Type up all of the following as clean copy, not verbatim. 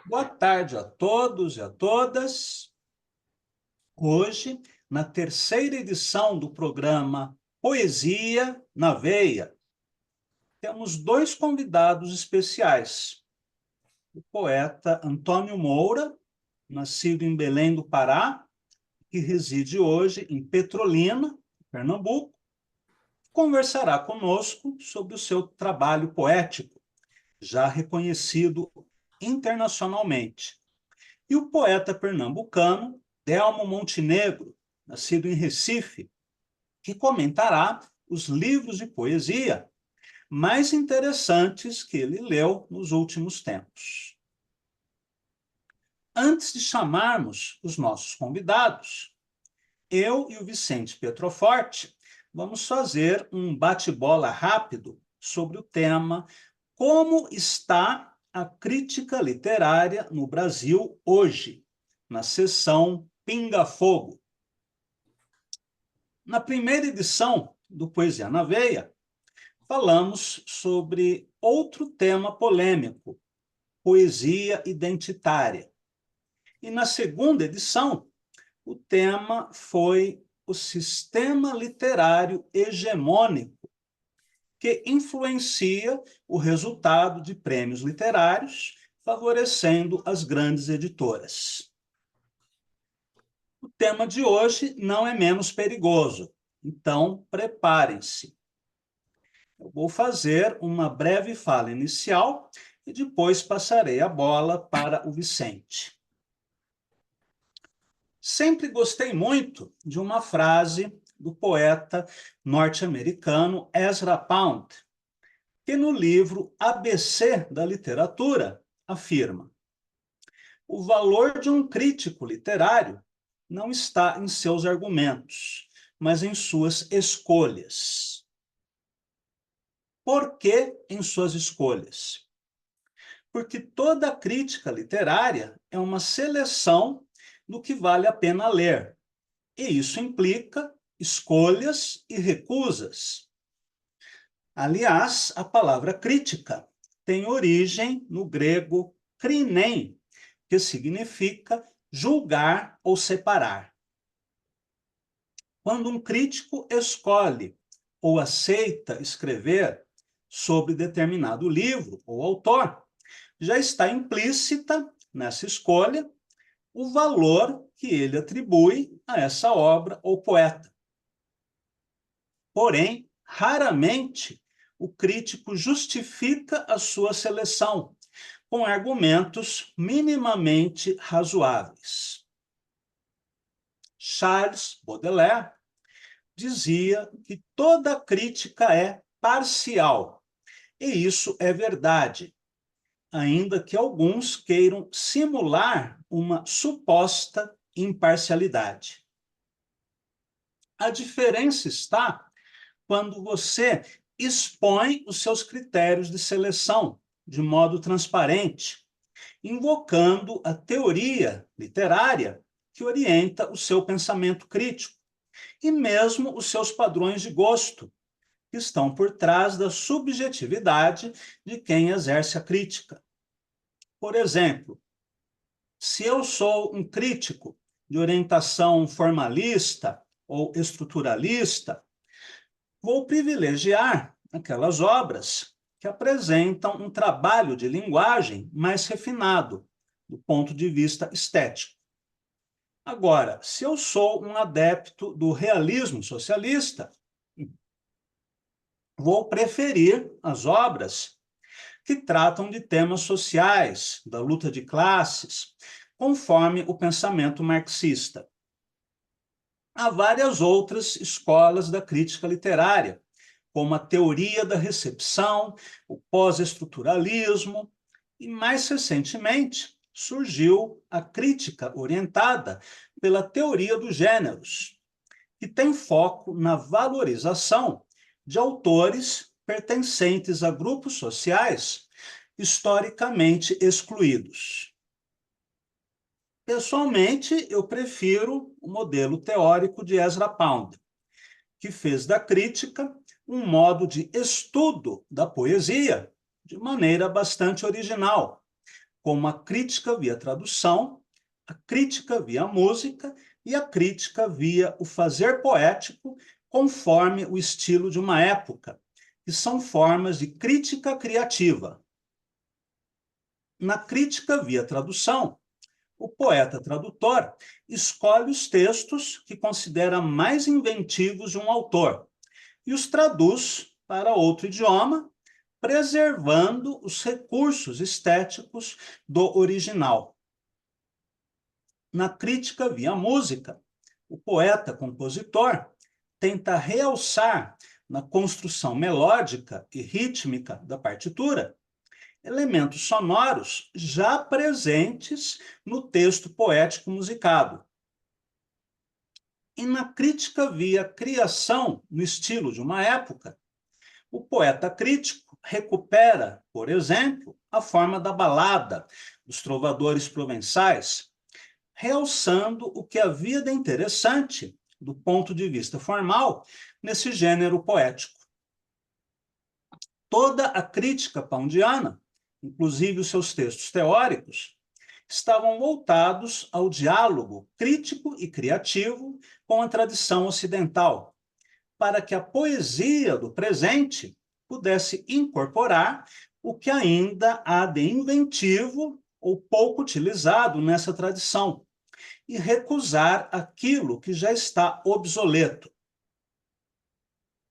Boa tarde a todos e a todas. Hoje, na terceira edição do programa Poesia na Veia, temos dois convidados especiais. O poeta Antônio Moura, nascido em Belém do Pará, que reside hoje em Petrolina, Pernambuco, conversará conosco sobre o seu trabalho poético, já reconhecido internacionalmente. E o poeta pernambucano Delmo Montenegro, nascido em Recife, que comentará os livros de poesia mais interessantes que ele leu nos últimos tempos. Antes de chamarmos os nossos convidados, eu e o Vicente Petroforte vamos fazer um bate-bola rápido sobre o tema Como está a crítica literária no Brasil hoje, na seção Pinga Fogo. Na primeira edição do Poesia na Veia, falamos sobre outro tema polêmico, poesia identitária. E na segunda edição, o tema foi o sistema literário hegemônico, que influencia o resultado de prêmios literários, favorecendo as grandes editoras. O tema de hoje não é menos perigoso, então preparem-se. Eu vou fazer uma breve fala inicial e depois passarei a bola para o Vicente. Sempre gostei muito de uma frase do poeta norte-americano Ezra Pound, que no livro ABC da Literatura afirma: o valor de um crítico literário não está em seus argumentos, mas em suas escolhas. Por que em suas escolhas? Porque toda crítica literária é uma seleção do que vale a pena ler, e isso implica escolhas e recusas. Aliás, a palavra crítica tem origem no grego krinen, que significa julgar ou separar. Quando um crítico escolhe ou aceita escrever sobre determinado livro ou autor, já está implícita nessa escolha o valor que ele atribui a essa obra ou poeta. Porém, raramente o crítico justifica a sua seleção com argumentos minimamente razoáveis. Charles Baudelaire dizia que toda crítica é parcial, e isso é verdade, ainda que alguns queiram simular uma suposta imparcialidade. A diferença está quando você expõe os seus critérios de seleção de modo transparente, invocando a teoria literária que orienta o seu pensamento crítico e mesmo os seus padrões de gosto, que estão por trás da subjetividade de quem exerce a crítica. Por exemplo, se eu sou um crítico de orientação formalista ou estruturalista, vou privilegiar aquelas obras que apresentam um trabalho de linguagem mais refinado, do ponto de vista estético. Agora, se eu sou um adepto do realismo socialista, vou preferir as obras que tratam de temas sociais, da luta de classes, conforme o pensamento marxista. Há várias outras escolas da crítica literária, como a teoria da recepção, o pós-estruturalismo, e mais recentemente surgiu a crítica orientada pela teoria dos gêneros, que tem foco na valorização de autores pertencentes a grupos sociais historicamente excluídos. Pessoalmente, eu prefiro o modelo teórico de Ezra Pound, que fez da crítica um modo de estudo da poesia de maneira bastante original, como a crítica via tradução, a crítica via música e a crítica via o fazer poético, conforme o estilo de uma época, que são formas de crítica criativa. Na crítica via tradução, o poeta-tradutor escolhe os textos que considera mais inventivos de um autor e os traduz para outro idioma, preservando os recursos estéticos do original. Na crítica via música, o poeta-compositor tenta realçar na construção melódica e rítmica da partitura elementos sonoros já presentes no texto poético musicado. E na crítica via criação no estilo de uma época, o poeta crítico recupera, por exemplo, a forma da balada dos trovadores provençais, realçando o que havia de interessante, do ponto de vista formal, nesse gênero poético. Toda a crítica poundiana, inclusive os seus textos teóricos, estavam voltados ao diálogo crítico e criativo com a tradição ocidental, para que a poesia do presente pudesse incorporar o que ainda há de inventivo ou pouco utilizado nessa tradição, e recusar aquilo que já está obsoleto.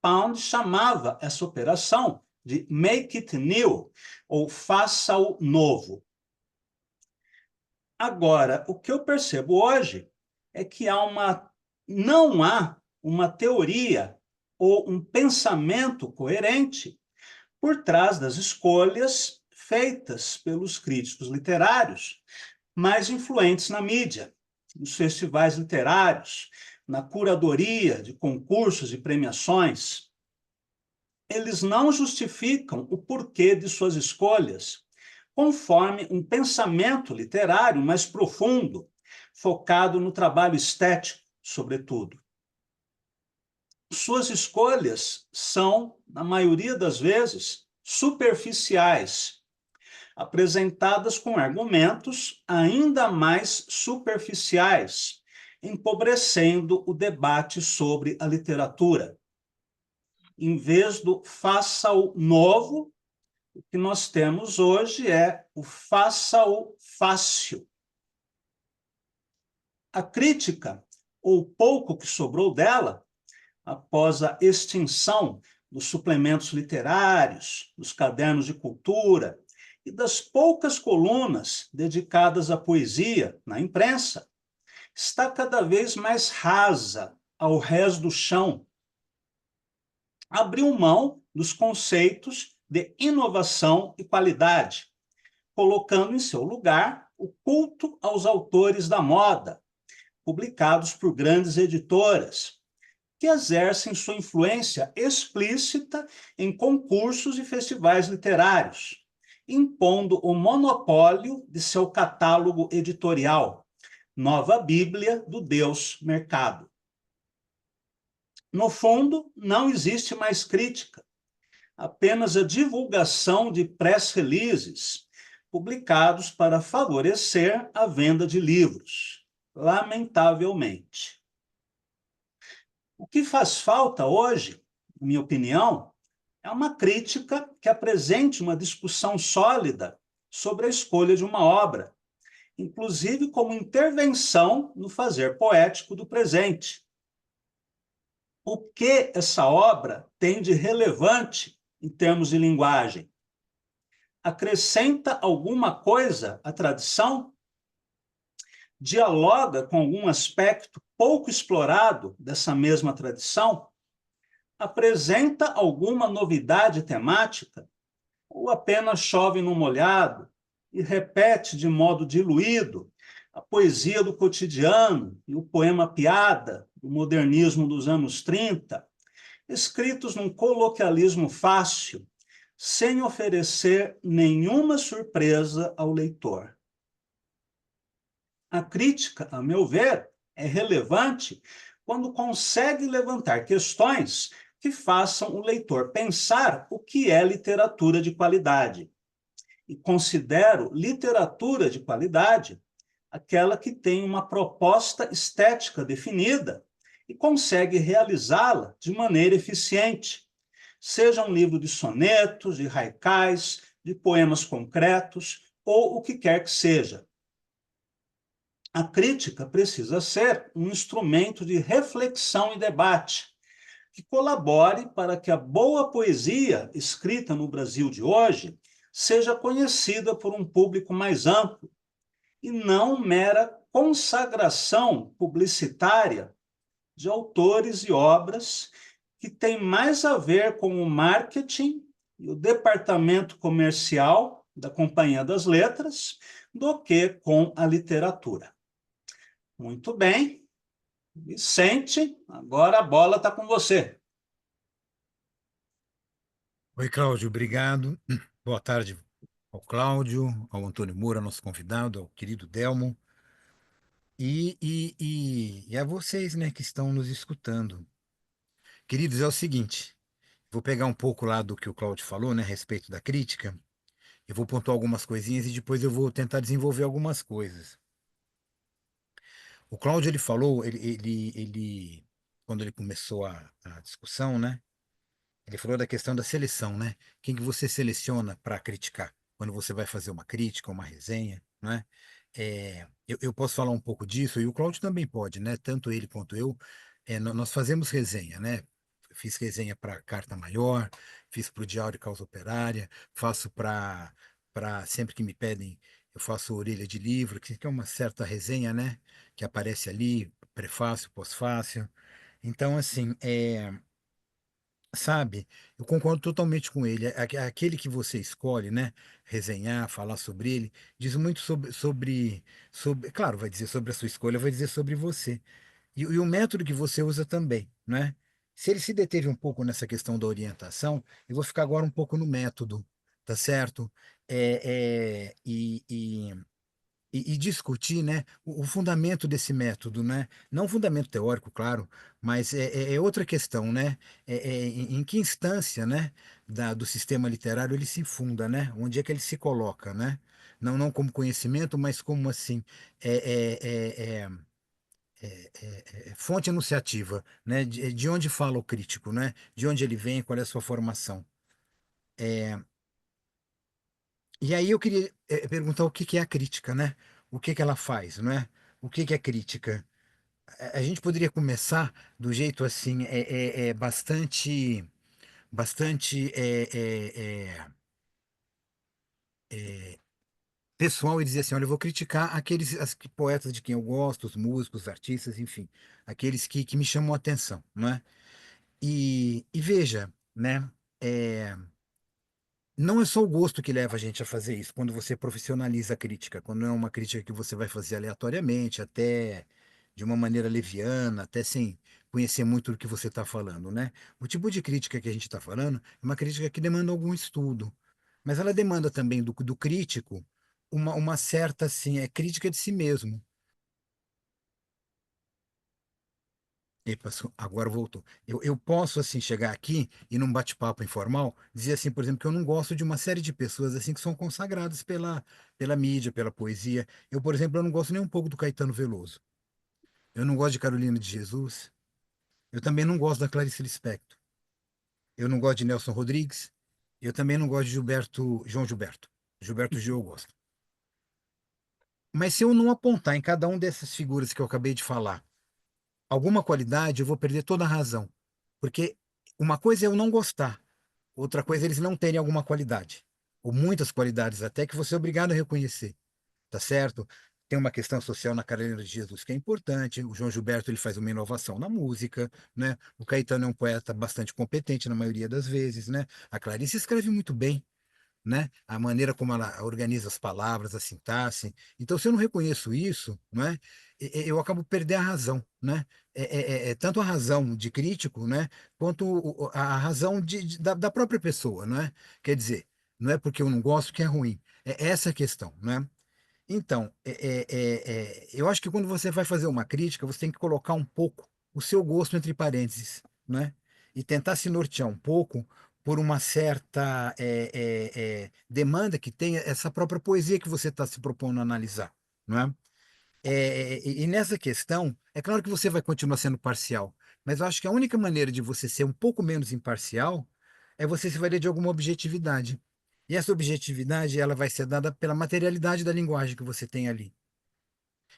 Pound chamava essa operação de make it new, ou faça-o novo. Agora, o que eu percebo hoje é que não há uma teoria ou um pensamento coerente por trás das escolhas feitas pelos críticos literários mais influentes na mídia, nos festivais literários, na curadoria de concursos e premiações. Eles não justificam o porquê de suas escolhas, conforme um pensamento literário mais profundo, focado no trabalho estético, sobretudo. Suas escolhas são, na maioria das vezes, superficiais, apresentadas com argumentos ainda mais superficiais, empobrecendo o debate sobre a literatura. Em vez do faça-o novo, o que nós temos hoje é o faça-o fácil. A crítica, ou pouco que sobrou dela, após a extinção dos suplementos literários, dos cadernos de cultura e das poucas colunas dedicadas à poesia na imprensa, está cada vez mais rasa ao rés do chão. Abriu mão dos conceitos de inovação e qualidade, colocando em seu lugar o culto aos autores da moda, publicados por grandes editoras, que exercem sua influência explícita em concursos e festivais literários, impondo o monopólio de seu catálogo editorial, Nova Bíblia do Deus Mercado. No fundo, não existe mais crítica, apenas a divulgação de press releases publicados para favorecer a venda de livros, lamentavelmente. O que faz falta hoje, na minha opinião, é uma crítica que apresente uma discussão sólida sobre a escolha de uma obra, inclusive como intervenção no fazer poético do presente. O que essa obra tem de relevante em termos de linguagem? Acrescenta alguma coisa à tradição? Dialoga com algum aspecto pouco explorado dessa mesma tradição? Apresenta alguma novidade temática? Ou apenas chove no molhado e repete de modo diluído a poesia do cotidiano e o poema piada do modernismo dos anos 30, escritos num coloquialismo fácil, sem oferecer nenhuma surpresa ao leitor? A crítica, a meu ver, é relevante quando consegue levantar questões que façam o leitor pensar o que é literatura de qualidade. e considero literatura de qualidade aquela que tem uma proposta estética definida e consegue realizá-la de maneira eficiente, seja um livro de sonetos, de haikais, de poemas concretos ou o que quer que seja. A crítica precisa ser um instrumento de reflexão e debate que colabore para que a boa poesia escrita no Brasil de hoje seja conhecida por um público mais amplo e não mera consagração publicitária de autores e obras que tem mais a ver com o marketing e o departamento comercial da Companhia das Letras do que com a literatura. Muito bem, Vicente, agora a bola está com você. Oi, Cláudio, obrigado. Boa tarde ao Cláudio, ao Antônio Moura, nosso convidado, ao querido Delmo, e a vocês, né, que estão nos escutando. Queridos, é o seguinte, vou pegar um pouco lá do que o Cláudio falou, né, a respeito da crítica, eu vou pontuar algumas coisinhas e depois eu vou tentar desenvolver algumas coisas. O Cláudio, ele falou, quando ele começou a discussão, né, ele falou da questão da seleção, né? Quem que você seleciona para criticar? Quando você vai fazer uma crítica, uma resenha, não é? Eu posso falar um pouco disso, e o Cláudio também pode, né? Tanto ele quanto eu, nós fazemos resenha, né? Fiz resenha para Carta Maior, fiz para o Diário Causa Operária, faço para sempre que me pedem, eu faço orelha de livro, que é uma certa resenha, né? Que aparece ali, prefácio, pós-fácio. Então, assim, sabe, eu concordo totalmente com ele. Aquele que você escolhe, né, resenhar, falar sobre ele, diz muito claro, vai dizer sobre a sua escolha, vai dizer sobre você. E o método que você usa também, né? Se ele se deteve um pouco nessa questão da orientação, eu vou ficar agora um pouco no método, tá certo? E discutir, né, o fundamento desse método, né? Não o fundamento teórico, claro, mas é outra questão, né? Em que instância, né, do sistema literário ele se funda, né? Onde é que ele se coloca, né? Não como conhecimento, mas como assim é, é, é, fonte enunciativa, né? De onde fala o crítico, né? De onde ele vem, qual é a sua formação. E aí eu queria perguntar o que que é a crítica, né? O que que ela faz, não é? O que que é crítica? A gente poderia começar do jeito assim, bastante pessoal e dizer assim, olha, eu vou criticar poetas de quem eu gosto, os músicos, os artistas, enfim, aqueles que me chamam a atenção, não é? E veja, né? é, Não é só o gosto que leva a gente a fazer isso, quando você profissionaliza a crítica, quando não é uma crítica que você vai fazer aleatoriamente, até de uma maneira leviana, até sem conhecer muito do que você está falando, né? O tipo de crítica que a gente está falando é uma crítica que demanda algum estudo, mas ela demanda também do crítico uma certa, assim, crítica de si mesmo. Epa, agora voltou. Eu posso, assim, chegar aqui e num bate-papo informal, dizer assim, por exemplo, que eu não gosto de uma série de pessoas, assim, que são consagradas pela mídia, pela poesia. Eu, por exemplo, eu não gosto nem um pouco do Caetano Veloso. Eu não gosto de Carolina de Jesus. Eu também não gosto da Clarice Lispector. Eu não gosto de Nelson Rodrigues. Eu também não gosto de João Gilberto. Gilberto Gil eu gosto. Mas se eu não apontar em cada um dessas figuras que eu acabei de falar alguma qualidade, eu vou perder toda a razão. Porque uma coisa é eu não gostar. Outra coisa é eles não terem alguma qualidade, ou muitas qualidades até que você é obrigado a reconhecer, tá certo? Tem uma questão social na Carolina de Jesus que é importante. O João Gilberto ele faz uma inovação na música, né? O Caetano é um poeta bastante competente na maioria das vezes, né? A Clarice escreve muito bem, né? A maneira como ela organiza as palavras, a sintaxe. Então, se eu não reconheço isso, não é? Eu acabo perdendo a razão, né? Tanto a razão de crítico, né? Quanto a razão da própria pessoa, não é? Quer dizer, não é porque eu não gosto que é ruim. É essa a questão, né? Então, eu acho que quando você vai fazer uma crítica, você tem que colocar um pouco o seu gosto entre parênteses, né? E tentar se nortear um pouco por uma certa demanda que tem essa própria poesia que você está se propondo a analisar, não é? E nessa questão, é claro que você vai continuar sendo parcial, mas eu acho que a única maneira de você ser um pouco menos imparcial é você se valer de alguma objetividade. E essa objetividade, ela vai ser dada pela materialidade da linguagem que você tem ali.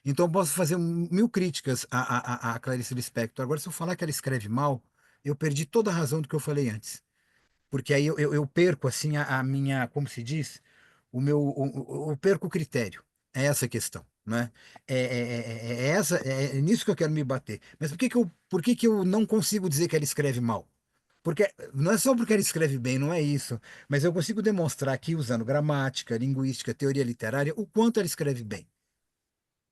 Então, eu posso fazer mil críticas à Clarice Lispector. Agora, se eu falar que ela escreve mal, eu perdi toda a razão do que eu falei antes. Porque aí eu perco, assim, a minha, como se diz, eu perco o critério. É essa a questão, né? É nisso que eu quero me bater. Mas por que que eu não consigo dizer que ela escreve mal? Porque não é só porque ela escreve bem, não é isso. Mas eu consigo demonstrar aqui, usando gramática, linguística, teoria literária, o quanto ela escreve bem.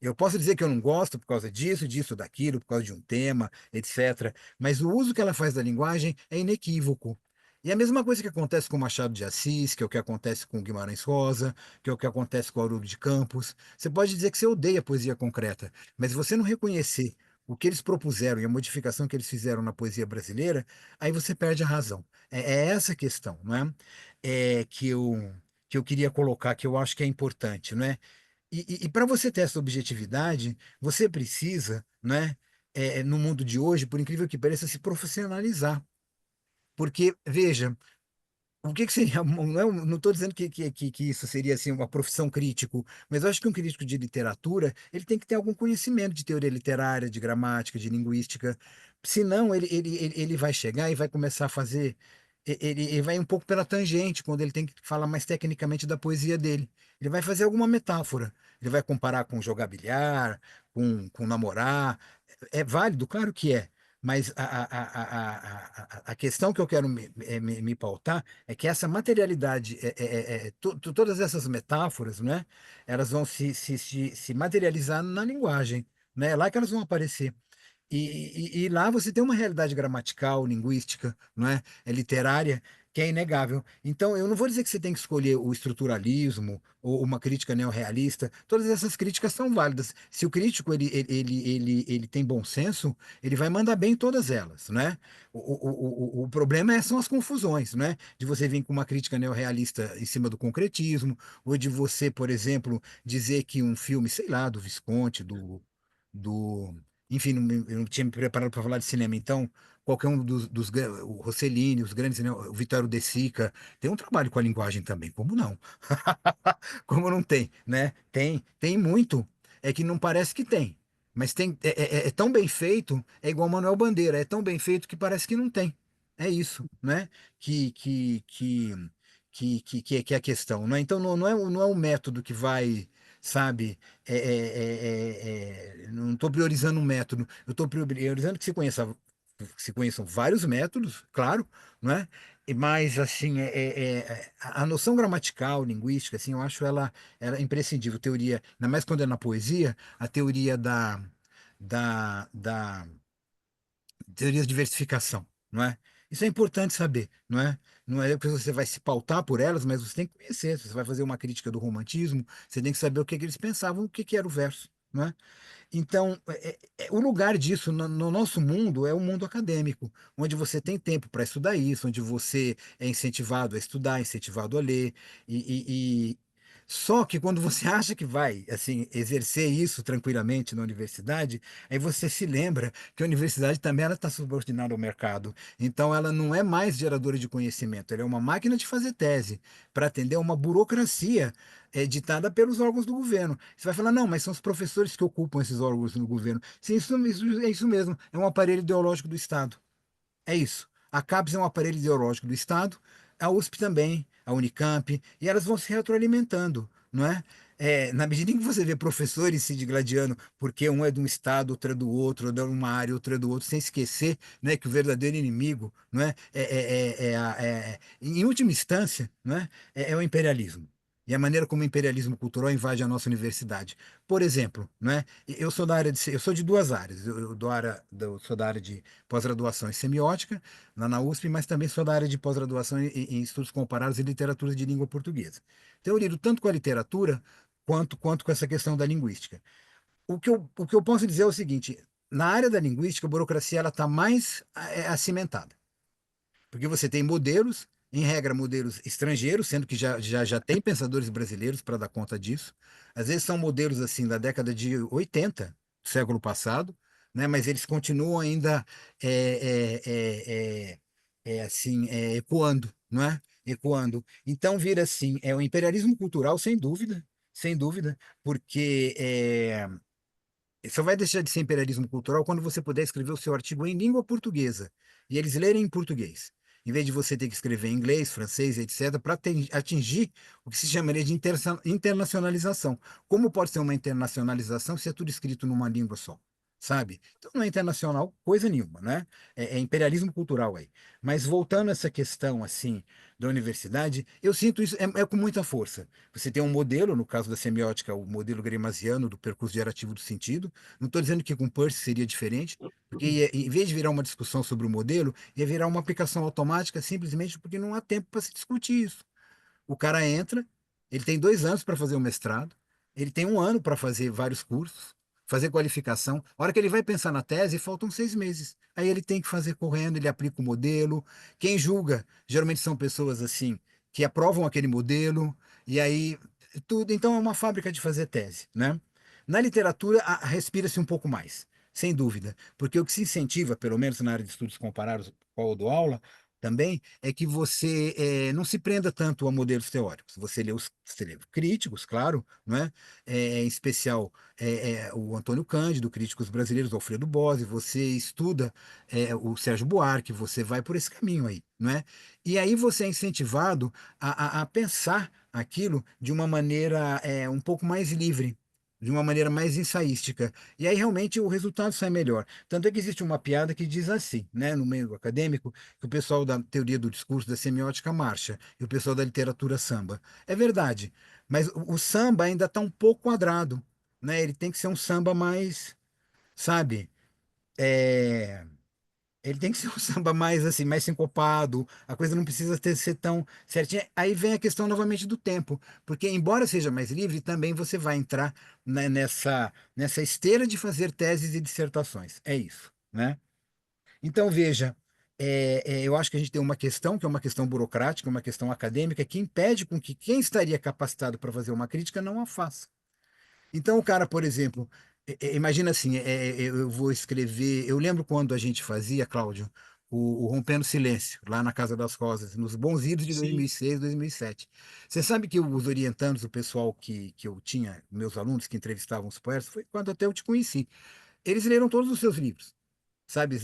Eu posso dizer que eu não gosto por causa disso, disso, daquilo, por causa de um tema, etc. Mas o uso que ela faz da linguagem é inequívoco. E a mesma coisa que acontece com Machado de Assis, que é o que acontece com Guimarães Rosa, que é o que acontece com Haroldo de Campos. Você pode dizer que você odeia a poesia concreta, mas se você não reconhecer o que eles propuseram e a modificação que eles fizeram na poesia brasileira, aí você perde a razão. É essa a questão, não é? Que eu queria colocar, que eu acho que é importante, não é? E para você ter essa objetividade, você precisa, né, no mundo de hoje, por incrível que pareça, se profissionalizar. Porque, veja, o que que seria, não estou dizendo que isso seria assim, uma profissão crítico, mas eu acho que um crítico de literatura, ele tem que ter algum conhecimento de teoria literária, de gramática, de linguística, senão ele vai chegar e vai começar a fazer, ele vai um pouco pela tangente, quando ele tem que falar mais tecnicamente da poesia dele. Ele vai fazer alguma metáfora, ele vai comparar com jogar bilhar, com namorar, é válido, claro que é. Mas a questão que eu quero me pautar é que essa materialidade, todas essas metáforas, né, elas vão se materializar na linguagem, né? É lá que elas vão aparecer. E lá você tem uma realidade gramatical, linguística, não é? É literária, que é inegável. Então, eu não vou dizer que você tem que escolher o estruturalismo ou uma crítica neorrealista. Todas essas críticas são válidas. Se o crítico ele tem bom senso, ele vai mandar bem em todas elas, né? O problema são as confusões, né? De você vir com uma crítica neorrealista em cima do concretismo, ou de você, por exemplo, dizer que um filme, sei lá, do Visconti, do enfim, eu não tinha me preparado para falar de cinema, então qualquer um o Rossellini, os grandes, né, o Vittorio De Sica, tem um trabalho com a linguagem também, como não? Como não tem, né? Tem muito, é que não parece que tem, mas tem, é tão bem feito, é igual Manuel Bandeira, é tão bem feito que parece que não tem. É isso, né? Que, que, que, que é a questão, né? Então não é o método que vai, sabe? Não estou priorizando um método, eu estou priorizando que se conheçam vários métodos, claro, não é? Mas assim, a noção gramatical, linguística, assim, eu acho ela imprescindível. Teoria, ainda mais quando é na poesia, a teoria da teorias de diversificação, não é? Isso é importante saber, não é? Não é que você vai se pautar por elas, mas você tem que conhecer. Se você vai fazer uma crítica do romantismo, você tem que saber o que que eles pensavam, o que que era o verso, não é? Então, o lugar disso no nosso mundo é o mundo acadêmico, onde você tem tempo para estudar isso, onde você é incentivado a estudar, incentivado a ler, e só que quando você acha que vai, assim, exercer isso tranquilamente na universidade, aí você se lembra que a universidade também ela está subordinada ao mercado. Então, ela não é mais geradora de conhecimento, ela é uma máquina de fazer tese para atender a uma burocracia ditada pelos órgãos do governo. Você vai falar, não, mas são os professores que ocupam esses órgãos no governo. Sim, é isso mesmo, é um aparelho ideológico do Estado. É isso. A CAPES é um aparelho ideológico do Estado, a USP também, a Unicamp, e elas vão se retroalimentando, não é? Na medida em que você vê professores se digladiando, porque um é de um estado, outro é do outro, ou de uma área, outro é do outro, sem esquecer, né, que o verdadeiro inimigo, não é? Em última instância, não é? É o imperialismo. E a maneira como o imperialismo cultural invade a nossa universidade. Por exemplo, não é? Eu sou da área eu sou de duas áreas. Eu sou da área de pós-graduação em semiótica, lá na USP, mas também sou da área de pós-graduação em estudos comparados e literatura de língua portuguesa. Então, eu lido tanto com a literatura quanto com essa questão da linguística. O que eu posso dizer é o seguinte: na área da linguística, a burocracia ela está mais acimentada, porque você tem modelos em regra, modelos estrangeiros, sendo que já tem pensadores brasileiros para dar conta disso. Às vezes são modelos assim da década de 80 do século passado, né? Mas eles continuam ainda é, é, é, assim, ecoando, não é? Ecoando. Então vira assim, é o imperialismo cultural, sem dúvida, porque só vai deixar de ser imperialismo cultural quando você puder escrever o seu artigo em língua portuguesa e eles lerem em português, em vez de você ter que escrever em inglês, francês, etc., para atingir o que se chamaria de internacionalização. Como pode ser uma internacionalização se é tudo escrito numa língua só? Sabe? Então não é internacional coisa nenhuma, né? É imperialismo cultural aí. Mas voltando a essa questão assim da universidade, eu sinto isso é com muita força. Você tem um modelo, no caso da semiótica, o modelo gramsciano do percurso gerativo do sentido. Não estou dizendo que com Peirce seria diferente, porque em vez de virar uma discussão sobre o modelo, ia virar uma aplicação automática simplesmente porque não há tempo para se discutir isso. O cara entra, ele tem 2 anos para fazer o mestrado, ele tem 1 ano para fazer vários cursos, fazer qualificação. A hora que ele vai pensar na tese, faltam 6 meses. Aí ele tem que fazer correndo, ele aplica o modelo. Quem julga, geralmente são pessoas assim, que aprovam aquele modelo, e aí tudo. Então é uma fábrica de fazer tese, né? Na literatura, respira-se um pouco mais, sem dúvida, porque o que se incentiva, pelo menos na área de estudos comparados, qual eu dou aula, também é que você não se prenda tanto a modelos teóricos. Você lê críticos, claro, não é? Em especial o Antônio Cândido, críticos brasileiros, o Alfredo Bose, você estuda o Sérgio Buarque, você vai por esse caminho aí, não é? E aí você é incentivado a pensar aquilo de uma maneira um pouco mais livre. De uma maneira mais ensaística. E aí realmente o resultado sai melhor. Tanto é que existe uma piada que diz assim, né, no meio acadêmico, que o pessoal da teoria do discurso, da semiótica, marcha, e o pessoal da literatura samba. É verdade, mas o samba ainda está um pouco quadrado, né? Ele tem que ser um samba mais, sabe? É, Ele tem que ser um samba mais assim, mais sincopado, a coisa não precisa ser tão certinha. Aí vem a questão novamente do tempo, porque embora seja mais livre, também você vai entrar, né, nessa esteira de fazer teses e dissertações. É isso, né? Então, veja, eu acho que a gente tem uma questão, que é uma questão burocrática, uma questão acadêmica, que impede com que quem estaria capacitado para fazer uma crítica não a faça. Então, o cara, por exemplo, imagina assim, eu vou escrever. Eu lembro quando a gente fazia, Cláudio, o Rompendo Silêncio, lá na Casa das Rosas, nos bons idos de Sim. 2006, 2007. Você sabe que os orientandos, o pessoal que eu tinha, meus alunos que entrevistavam os poetas, foi quando até eu te conheci. Eles leram todos os seus livros, sabe,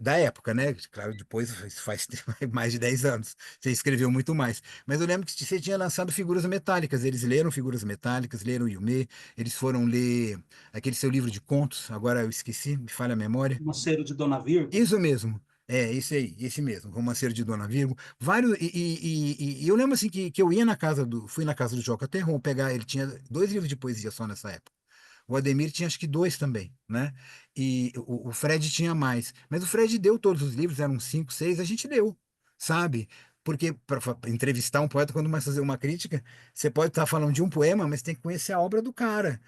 da época, né? Claro, depois isso faz mais de 10 anos. Você escreveu muito mais. Mas eu lembro que você tinha lançado Figuras Metálicas. Eles leram Figuras Metálicas, leram Yumê, eles foram ler aquele seu livro de contos, agora eu esqueci, me falha a memória. Moceiro de Dona Virgo. Isso mesmo. Esse aí, esse mesmo, Romanceiro de Dona Virgo. Vários, e eu lembro assim que eu ia fui na casa do Joca Terron pegar, ele tinha 2 livros de poesia só nessa época. O Ademir tinha acho que 2 também, né? E o Fred tinha mais. Mas o Fred deu todos os livros, eram 5, 6, a gente leu, sabe? Porque para entrevistar um poeta, quando mais fazer uma crítica, você pode estar falando de um poema, mas tem que conhecer a obra do cara.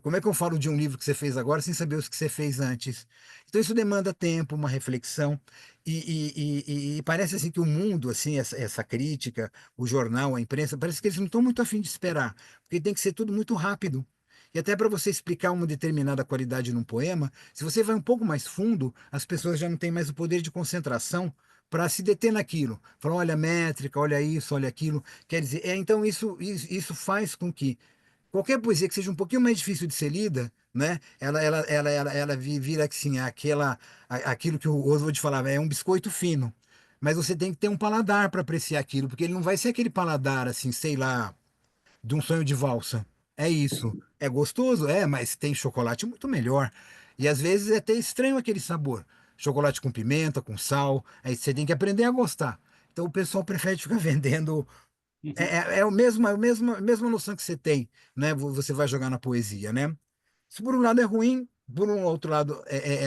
Como é que eu falo de um livro que você fez agora sem saber os que você fez antes? Então isso demanda tempo, uma reflexão. E parece assim que o mundo, assim, essa crítica, o jornal, a imprensa, parece que eles não estão muito afim de esperar, porque tem que ser tudo muito rápido. E até para você explicar uma determinada qualidade num poema, se você vai um pouco mais fundo, as pessoas já não têm mais o poder de concentração para se deter naquilo. Falam, olha a métrica, olha isso, olha aquilo. Quer dizer, então isso faz com que qualquer poesia que seja um pouquinho mais difícil de ser lida, né? Ela vira assim, aquilo que o Oswald falava, é um biscoito fino. Mas você tem que ter um paladar para apreciar aquilo, porque ele não vai ser aquele paladar assim, sei lá, de um sonho de valsa. É isso. É gostoso? É, mas tem chocolate muito melhor. E às vezes é até estranho aquele sabor. Chocolate com pimenta, com sal. Aí você tem que aprender a gostar. Então o pessoal prefere ficar vendendo. É a mesma noção que você tem, né? Você vai jogar na poesia, né? Isso por um lado é ruim, por um outro lado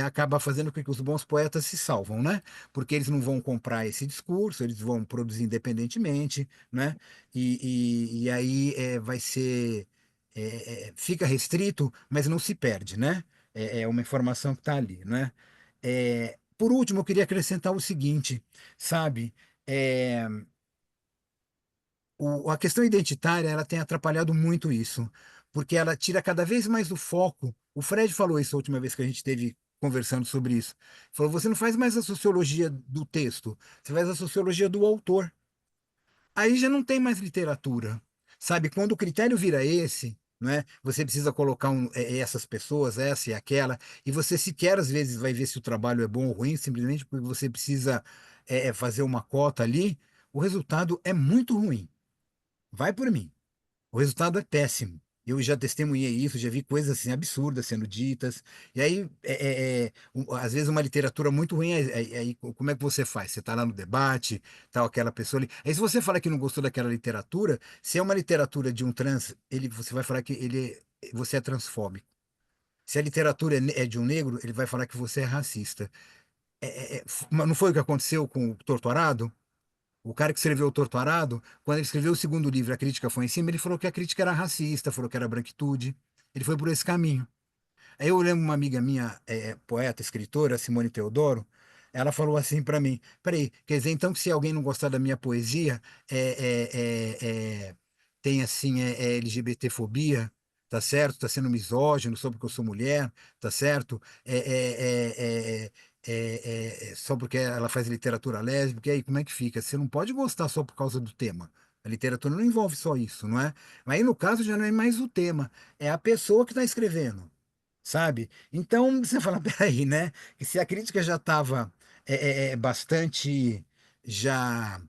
acaba fazendo com que os bons poetas se salvam, né? Porque eles não vão comprar esse discurso, eles vão produzir independentemente, né? E aí vai ser fica restrito, mas não se perde, né? É uma informação que está ali, né? Por último, eu queria acrescentar o seguinte, sabe? A questão identitária, ela tem atrapalhado muito isso, porque ela tira cada vez mais o foco. O Fred falou isso a última vez que a gente esteve conversando sobre isso. Falou, você não faz mais a sociologia do texto, você faz a sociologia do autor. Aí já não tem mais literatura. Sabe, quando o critério vira esse, né, você precisa colocar essas pessoas, essa e aquela, e você sequer às vezes vai ver se o trabalho é bom ou ruim, simplesmente porque você precisa fazer uma cota ali, o resultado é muito ruim. Vai por mim. O resultado é péssimo. Eu já testemunhei isso, já vi coisas assim absurdas sendo ditas. E aí, às vezes, uma literatura muito ruim, aí como é que você faz? Você está lá no debate, tal, aquela pessoa ali. Aí, se você fala que não gostou daquela literatura, se é uma literatura de um trans, você vai falar que você é transfóbico. Se a literatura é de um negro, ele vai falar que você é racista. Mas não foi o que aconteceu com o Torturado? O cara que escreveu O Torturado, quando ele escreveu o segundo livro, a crítica foi em cima, ele falou que a crítica era racista, falou que era branquitude. Ele foi por esse caminho. Aí eu lembro uma amiga minha, poeta, escritora, Simone Teodoro, ela falou assim para mim: peraí, quer dizer então que se alguém não gostar da minha poesia, tem assim, LGBTfobia, tá certo? Tá sendo misógino só porque eu sou mulher, tá certo? Só porque ela faz literatura lésbica, e aí como é que fica? Você não pode gostar só por causa do tema. A literatura não envolve só isso, não é? Mas aí no caso já não é mais o tema, é a pessoa que está escrevendo, sabe? Então você fala, peraí, né? Que se a crítica já estava bastante, já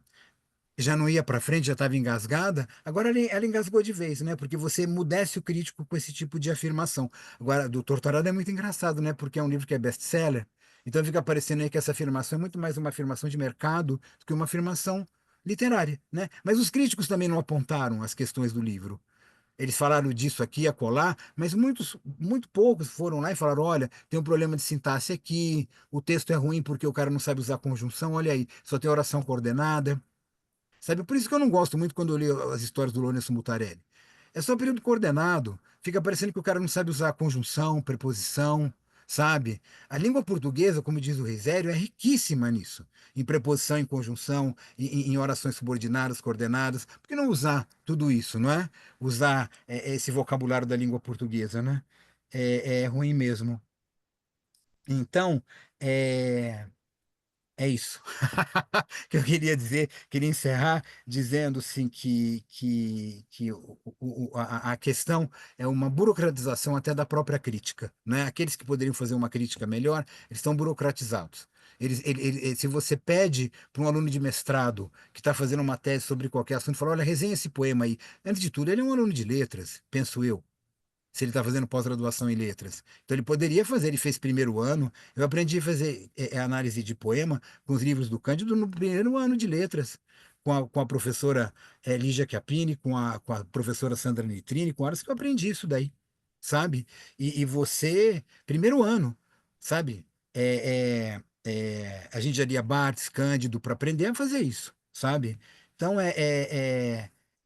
já não ia para frente, já estava engasgada, agora ela engasgou de vez, né? Porque você mudece o crítico com esse tipo de afirmação. Agora, do Torturado é muito engraçado, né? Porque é um livro que é best-seller, então fica parecendo aí que essa afirmação é muito mais uma afirmação de mercado do que uma afirmação literária, né? Mas os críticos também não apontaram as questões do livro. Eles falaram disso aqui, acolá, mas muito poucos foram lá e falaram: olha, tem um problema de sintaxe aqui, o texto é ruim porque o cara não sabe usar conjunção, olha aí, só tem oração coordenada. Sabe? Por isso que eu não gosto muito quando eu leio as histórias do Lourenço Mutarelli. É só período coordenado, fica parecendo que o cara não sabe usar conjunção, preposição, sabe? A língua portuguesa, como diz o Risério, é riquíssima nisso, em preposição, em conjunção, em orações subordinadas, coordenadas. Por que não usar tudo isso, não é? Usar esse vocabulário da língua portuguesa, né? É ruim mesmo. Então, é. É isso que eu queria dizer. Queria encerrar dizendo assim que a questão é uma burocratização até da própria crítica, né? Aqueles que poderiam fazer uma crítica melhor, eles estão burocratizados. Se você pede para um aluno de mestrado que está fazendo uma tese sobre qualquer assunto, fala, olha, resenha esse poema aí. Antes de tudo, ele é um aluno de letras, penso eu, se ele está fazendo pós-graduação em letras. Então ele poderia fazer, ele fez primeiro ano. Eu aprendi a fazer análise de poema com os livros do Cândido no primeiro ano de letras, com a professora Lígia Chiappini, com a professora Sandra Nitrini, com horas que eu aprendi isso daí, sabe? E você, primeiro ano, sabe? A gente já lia Barthes, Cândido, para aprender a fazer isso, sabe? Então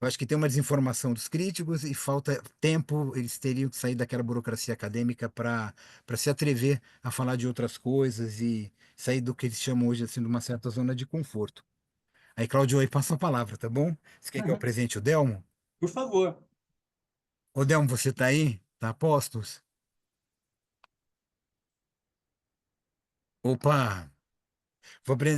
eu acho que tem uma desinformação dos críticos e falta tempo, eles teriam que sair daquela burocracia acadêmica para se atrever a falar de outras coisas e sair do que eles chamam hoje assim, de uma certa zona de conforto. Aí, Claudio, aí passa a palavra, tá bom? Você quer que eu apresente o Delmo? Por favor. Ô, Delmo, você tá aí? Tá a postos? Opa!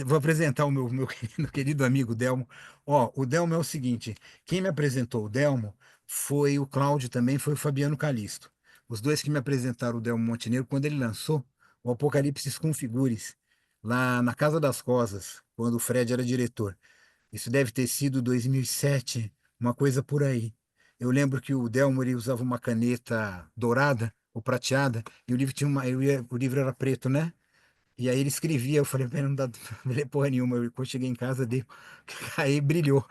Vou apresentar o meu querido amigo Delmo. Ó, o Delmo é o seguinte: quem me apresentou o Delmo foi o Cláudio também, foi o Fabiano Calisto. Os dois que me apresentaram o Delmo Montenegro quando ele lançou o Apocalipse Configures, lá na Casa das Rosas, quando o Fred era diretor. Isso deve ter sido 2007, uma coisa por aí. Eu lembro que o Delmo ele usava uma caneta dourada ou prateada, e o livro tinha o livro era preto, né? E aí ele escrevia, eu falei, "Pera, não dá não ler porra nenhuma." Quando eu cheguei em casa, dei, aí brilhou.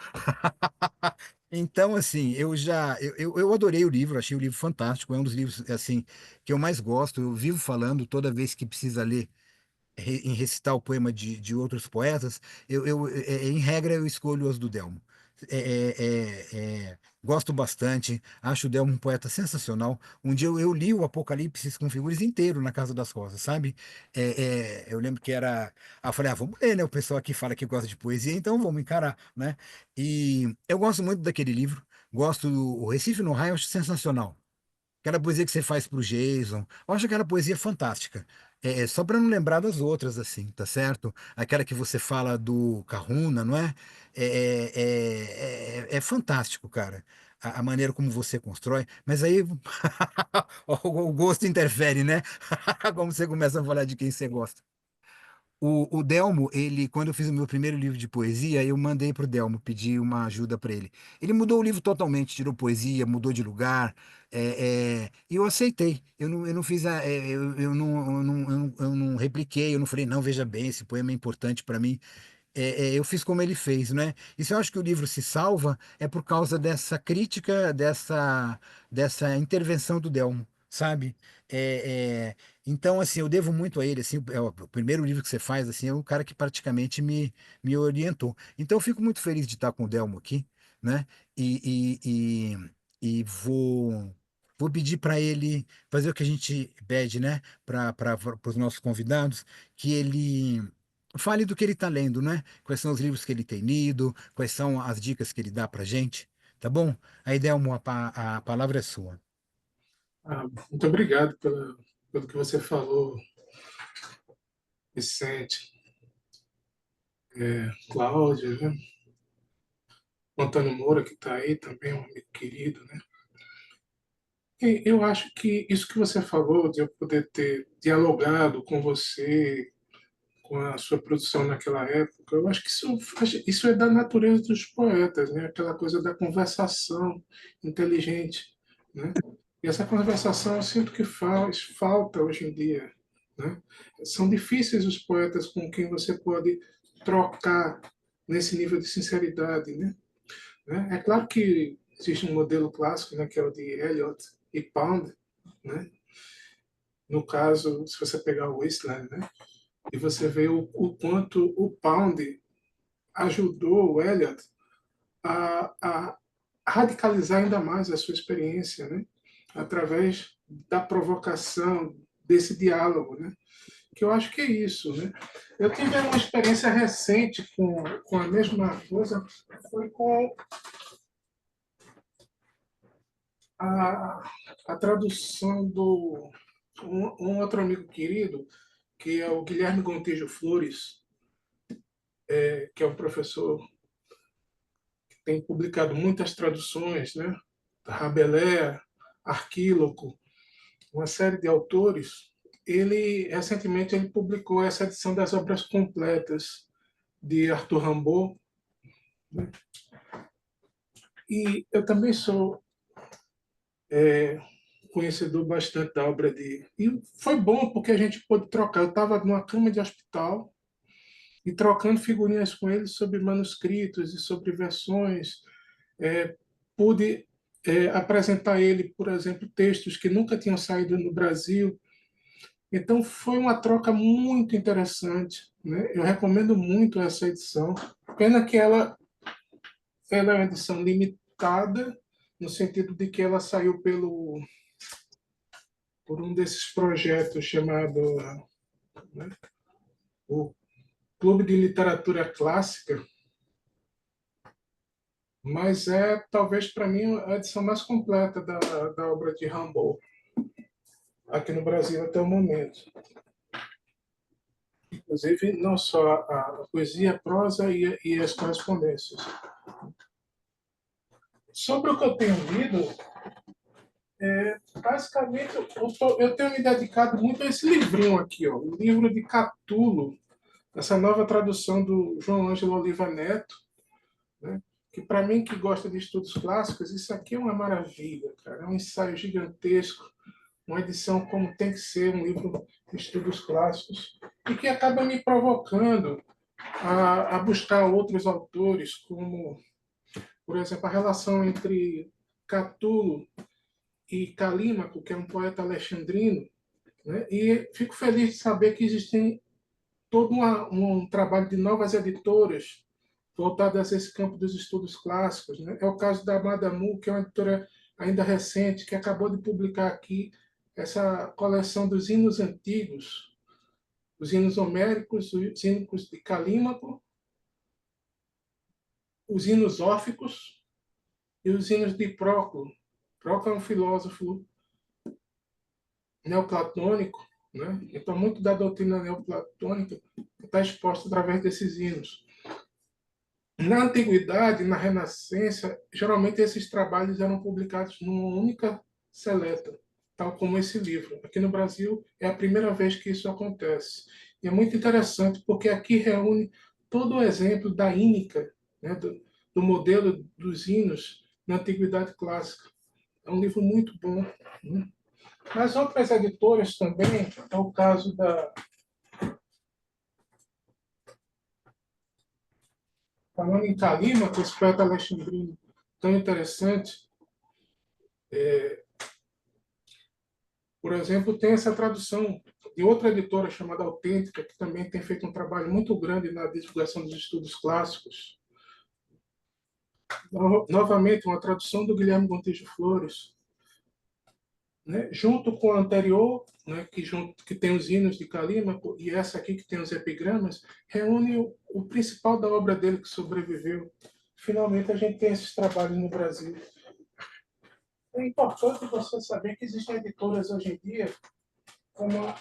Então, assim, eu adorei o livro, achei o livro fantástico, é um dos livros, assim, que eu mais gosto, eu vivo falando toda vez que precisa ler, em recitar o poema de outros poetas, em regra, eu escolho os do Delmo. É, é, é, Gosto bastante, acho o Delmo um poeta sensacional. Um dia eu li o Apocalipse com figuras inteiro na Casa das Rosas, sabe? Eu lembro que era. Eu falei, vamos ler, né? O pessoal aqui fala que gosta de poesia, então vamos encarar, né? E eu gosto muito daquele livro, gosto do o Recife no Raio, eu acho sensacional. Aquela poesia que você faz pro Jason, eu acho aquela poesia fantástica. Só para não lembrar das outras, assim, tá certo? Aquela que você fala do Kahuna, não é? É fantástico, cara. A maneira como você constrói, mas aí o gosto interfere, né? Como você começa a falar de quem você gosta. O Delmo, ele, quando eu fiz o meu primeiro livro de poesia, eu mandei pro Delmo, pedi uma ajuda para ele. Ele mudou o livro totalmente, tirou poesia, mudou de lugar, e eu aceitei. Eu não fiz eu não repliquei, eu não falei, não, veja bem, esse poema é importante para mim. Eu fiz como ele fez, né? E se eu acho que o livro se salva, é por causa dessa crítica, dessa intervenção do Delmo, sabe? É, é, então, assim, eu devo muito a ele, assim, o primeiro livro que você faz, assim, é o cara que praticamente me orientou. Então, eu fico muito feliz de estar com o Delmo aqui, né? E, e vou pedir para ele fazer o que a gente pede, né? Para os nossos convidados, que ele fale do que ele está lendo, né? Quais são os livros que ele tem lido, quais são as dicas que ele dá para gente, tá bom? Aí, Delmo, a palavra é sua. Muito obrigado pelo que você falou, Vicente, Cláudia, né? O Antônio Moura, que está aí também, um amigo querido, né? E eu acho que isso que você falou, de eu poder ter dialogado com você, com a sua produção naquela época, eu acho que isso é da natureza dos poetas, né? Aquela coisa da conversação inteligente, né? E essa conversação eu sinto que faz falta hoje em dia, né? São difíceis os poetas com quem você pode trocar nesse nível de sinceridade, né? É claro que existe um modelo clássico, né, que é o de Eliot e Pound, né? No caso, se você pegar o Whistler, né, e você vê o quanto o Pound ajudou o Eliot a radicalizar ainda mais a sua experiência, né? Através da provocação, desse diálogo, né? Que eu acho que é isso, né? Eu tive uma experiência recente com a mesma coisa, foi com a, a tradução do um outro amigo querido, que é o Guilherme Gontijo Flores, que é um professor que tem publicado muitas traduções, né? Rabelais, Arquíloco, uma série de autores. Ele recentemente ele publicou essa edição das obras completas de Arthur Rimbaud, né? E eu também sou conhecedor bastante da obra dele. E foi bom porque a gente pôde trocar. Eu estava numa cama de hospital e trocando figurinhas com ele sobre manuscritos e sobre versões. Pude apresentar a ele, por exemplo, textos que nunca tinham saído no Brasil. Então foi uma troca muito interessante, né? Eu recomendo muito essa edição. Pena que ela é uma edição limitada, no sentido de que ela saiu por um desses projetos chamado, né, o Clube de Literatura Clássica, mas é talvez para mim a edição mais completa da obra de Rimbaud aqui no Brasil até o momento. Inclusive, não só a poesia, a prosa e as correspondências. Sobre o que eu tenho lido, basicamente eu tenho me dedicado muito a esse livrinho aqui, ó, o livro de Catulo, essa nova tradução do João Ângelo Oliva Neto, né? Que para mim que gosta de estudos clássicos, isso aqui é uma maravilha, cara. É um ensaio gigantesco, uma edição como tem que ser, um livro de estudos clássicos, e que acaba me provocando a buscar outros autores, como, por exemplo, a relação entre Catulo e Calímaco, que é um poeta alexandrino, né? E fico feliz de saber que existem todo um trabalho de novas editoras voltadas a esse campo dos estudos clássicos, né? É o caso da Madamu, que é uma editora ainda recente, que acabou de publicar aqui essa coleção dos hinos antigos, os hinos homéricos, os hinos de Calímaco, os hinos órficos e os hinos de Próclo. Próclo é um filósofo neoplatônico, né? Então, muito da doutrina neoplatônica está exposta através desses hinos. Na Antiguidade, na Renascença, geralmente esses trabalhos eram publicados numa única seleta, tal como esse livro. Aqui no Brasil é a primeira vez que isso acontece. E é muito interessante porque aqui reúne todo o exemplo da ínica, né, do modelo dos hinos na Antiguidade Clássica. É um livro muito bom, né? Mas outras editoras também, é o caso da... Falando em Calímaco, esse poeta alexandrino tão interessante, por exemplo, tem essa tradução de outra editora chamada Autêntica, que também tem feito um trabalho muito grande na divulgação dos estudos clássicos. Novamente, uma tradução do Guilherme Gontijo Flores, né? Junto com a anterior, né, que tem os hinos de Calímaco, e essa aqui que tem os epigramas, reúne o principal da obra dele que sobreviveu. Finalmente, a gente tem esses trabalhos no Brasil. É importante você saber que existem editoras hoje em dia, como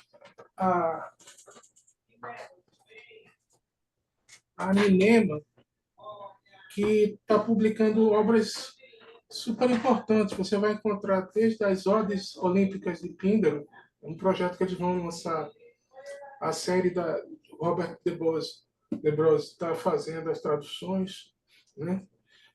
a Minema, que está publicando obras super importantes. Você vai encontrar desde as Odes Olímpicas de Píndaro, um projeto que eles vão lançar, a série da Robert de Bros está fazendo as traduções, né?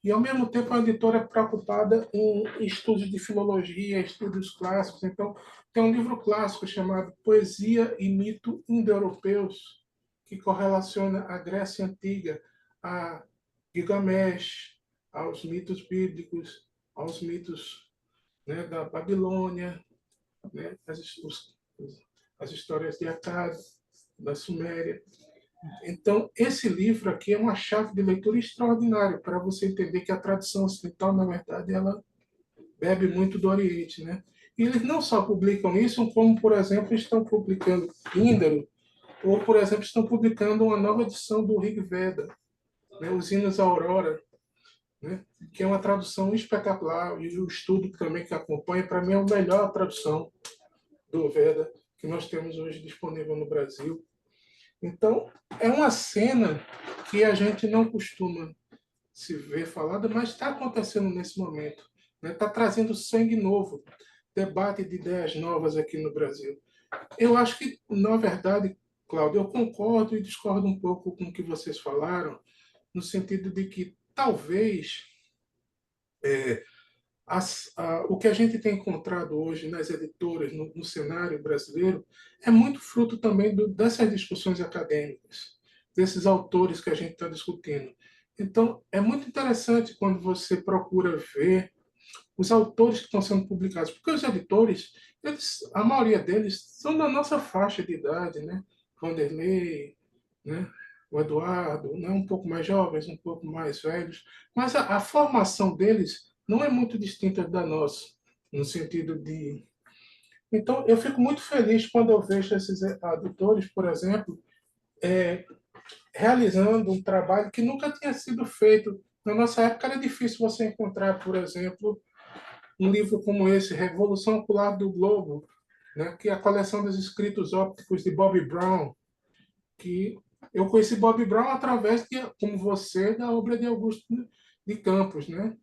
E, ao mesmo tempo, a editora é preocupada em estudos de filologia, estudos clássicos. Então, tem um livro clássico chamado Poesia e Mito Indo-Europeus, que correlaciona a Grécia Antiga a Gilgamesh, aos mitos bíblicos, aos mitos, né, da Babilônia, né, as histórias de Akkad, da Suméria. Então, esse livro aqui é uma chave de leitura extraordinária para você entender que a tradição ocidental, na verdade, ela bebe muito do Oriente, né? E eles não só publicam isso, como, por exemplo, estão publicando Píndaro, ou, por exemplo, estão publicando uma nova edição do Rig Veda, né, os hinos Aurora, né, que é uma tradução espetacular, e o estudo também que acompanha, para mim, é a melhor tradução do Veda que nós temos hoje disponível no Brasil. Então, é uma cena que a gente não costuma se ver falada, mas está acontecendo nesse momento. Está trazendo sangue novo, debate de ideias novas aqui no Brasil. Eu acho que, na verdade, Cláudio, eu concordo e discordo um pouco com o que vocês falaram, no sentido de que talvez o que a gente tem encontrado hoje nas editoras, no cenário brasileiro, é muito fruto também dessas discussões acadêmicas, desses autores que a gente está discutindo. Então, é muito interessante quando você procura ver os autores que estão sendo publicados, porque os editores, a maioria deles são da nossa faixa de idade, né? Vanderlei, né? O Eduardo, né? Um pouco mais jovens, um pouco mais velhos, mas a formação deles não é muito distinta da nossa, no sentido de... Então, eu fico muito feliz quando eu vejo esses editores, por exemplo, realizando um trabalho que nunca tinha sido feito. Na nossa época era difícil você encontrar, por exemplo, um livro como esse, Revolução Ocular do Globo, né, que é a coleção dos escritos ópticos de Bob Brown, que eu conheci Bob Brown através, como você, da obra de Augusto de Campos, né?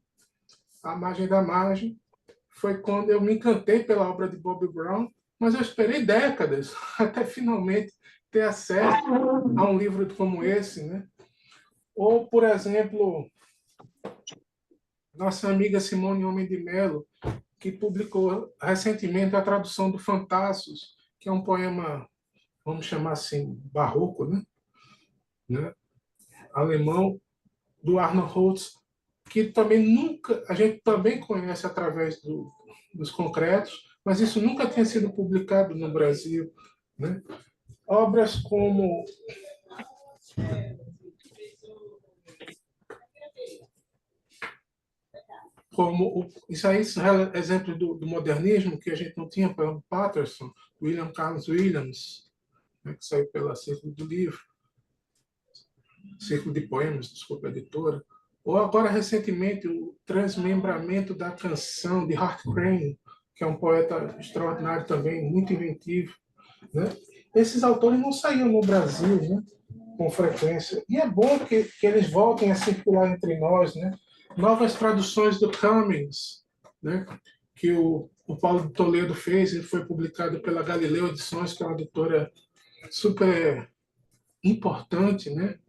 A Margem da Margem. Foi quando eu me encantei pela obra de Bob Brown, mas eu esperei décadas até finalmente ter acesso a um livro como esse, né? Ou, por exemplo, nossa amiga Simone Homem de Mello, que publicou recentemente a tradução do Fantassos, que é um poema, vamos chamar assim, barroco, né? Alemão, do Arnold Holtz, que também nunca, a gente também conhece através dos concretos, mas isso nunca tinha sido publicado no Brasil, né? Obras como Isso aí são exemplos do modernismo que a gente não tinha, por exemplo, Patterson, William Carlos Williams, né, que saiu pela Círculo do Livro, Círculo de Poemas, desculpa, editora. Ou agora, recentemente, o Transmembramento da Canção, de Hart Crane, que é um poeta extraordinário também, muito inventivo, né? Esses autores não saíam no Brasil, né, com frequência. E é bom que eles voltem a circular entre nós, né? Novas traduções do Cummings, né, que o Paulo de Toledo fez, e foi publicado pela Galileu Edições, que é uma editora super importante, né,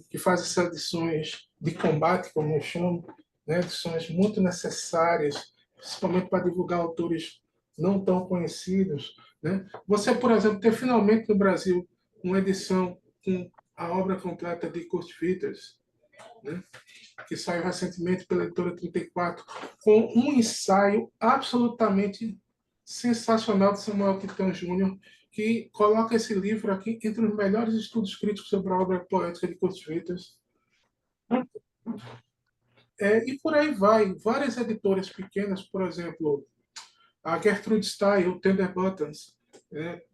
que faz essas edições de combate, como eu chamo, né, edições muito necessárias, principalmente para divulgar autores não tão conhecidos, né? Você, por exemplo, ter finalmente no Brasil uma edição com a obra completa de Kurt Schwitters, né, que saiu recentemente pela editora 34, com um ensaio absolutamente sensacional de Samuel Titã Júnior, que coloca esse livro aqui entre os melhores estudos críticos sobre a obra poética de Kurt Schwitters. E por aí vai. Várias editoras pequenas, por exemplo, a Gertrude Stein, o Tender Buttons,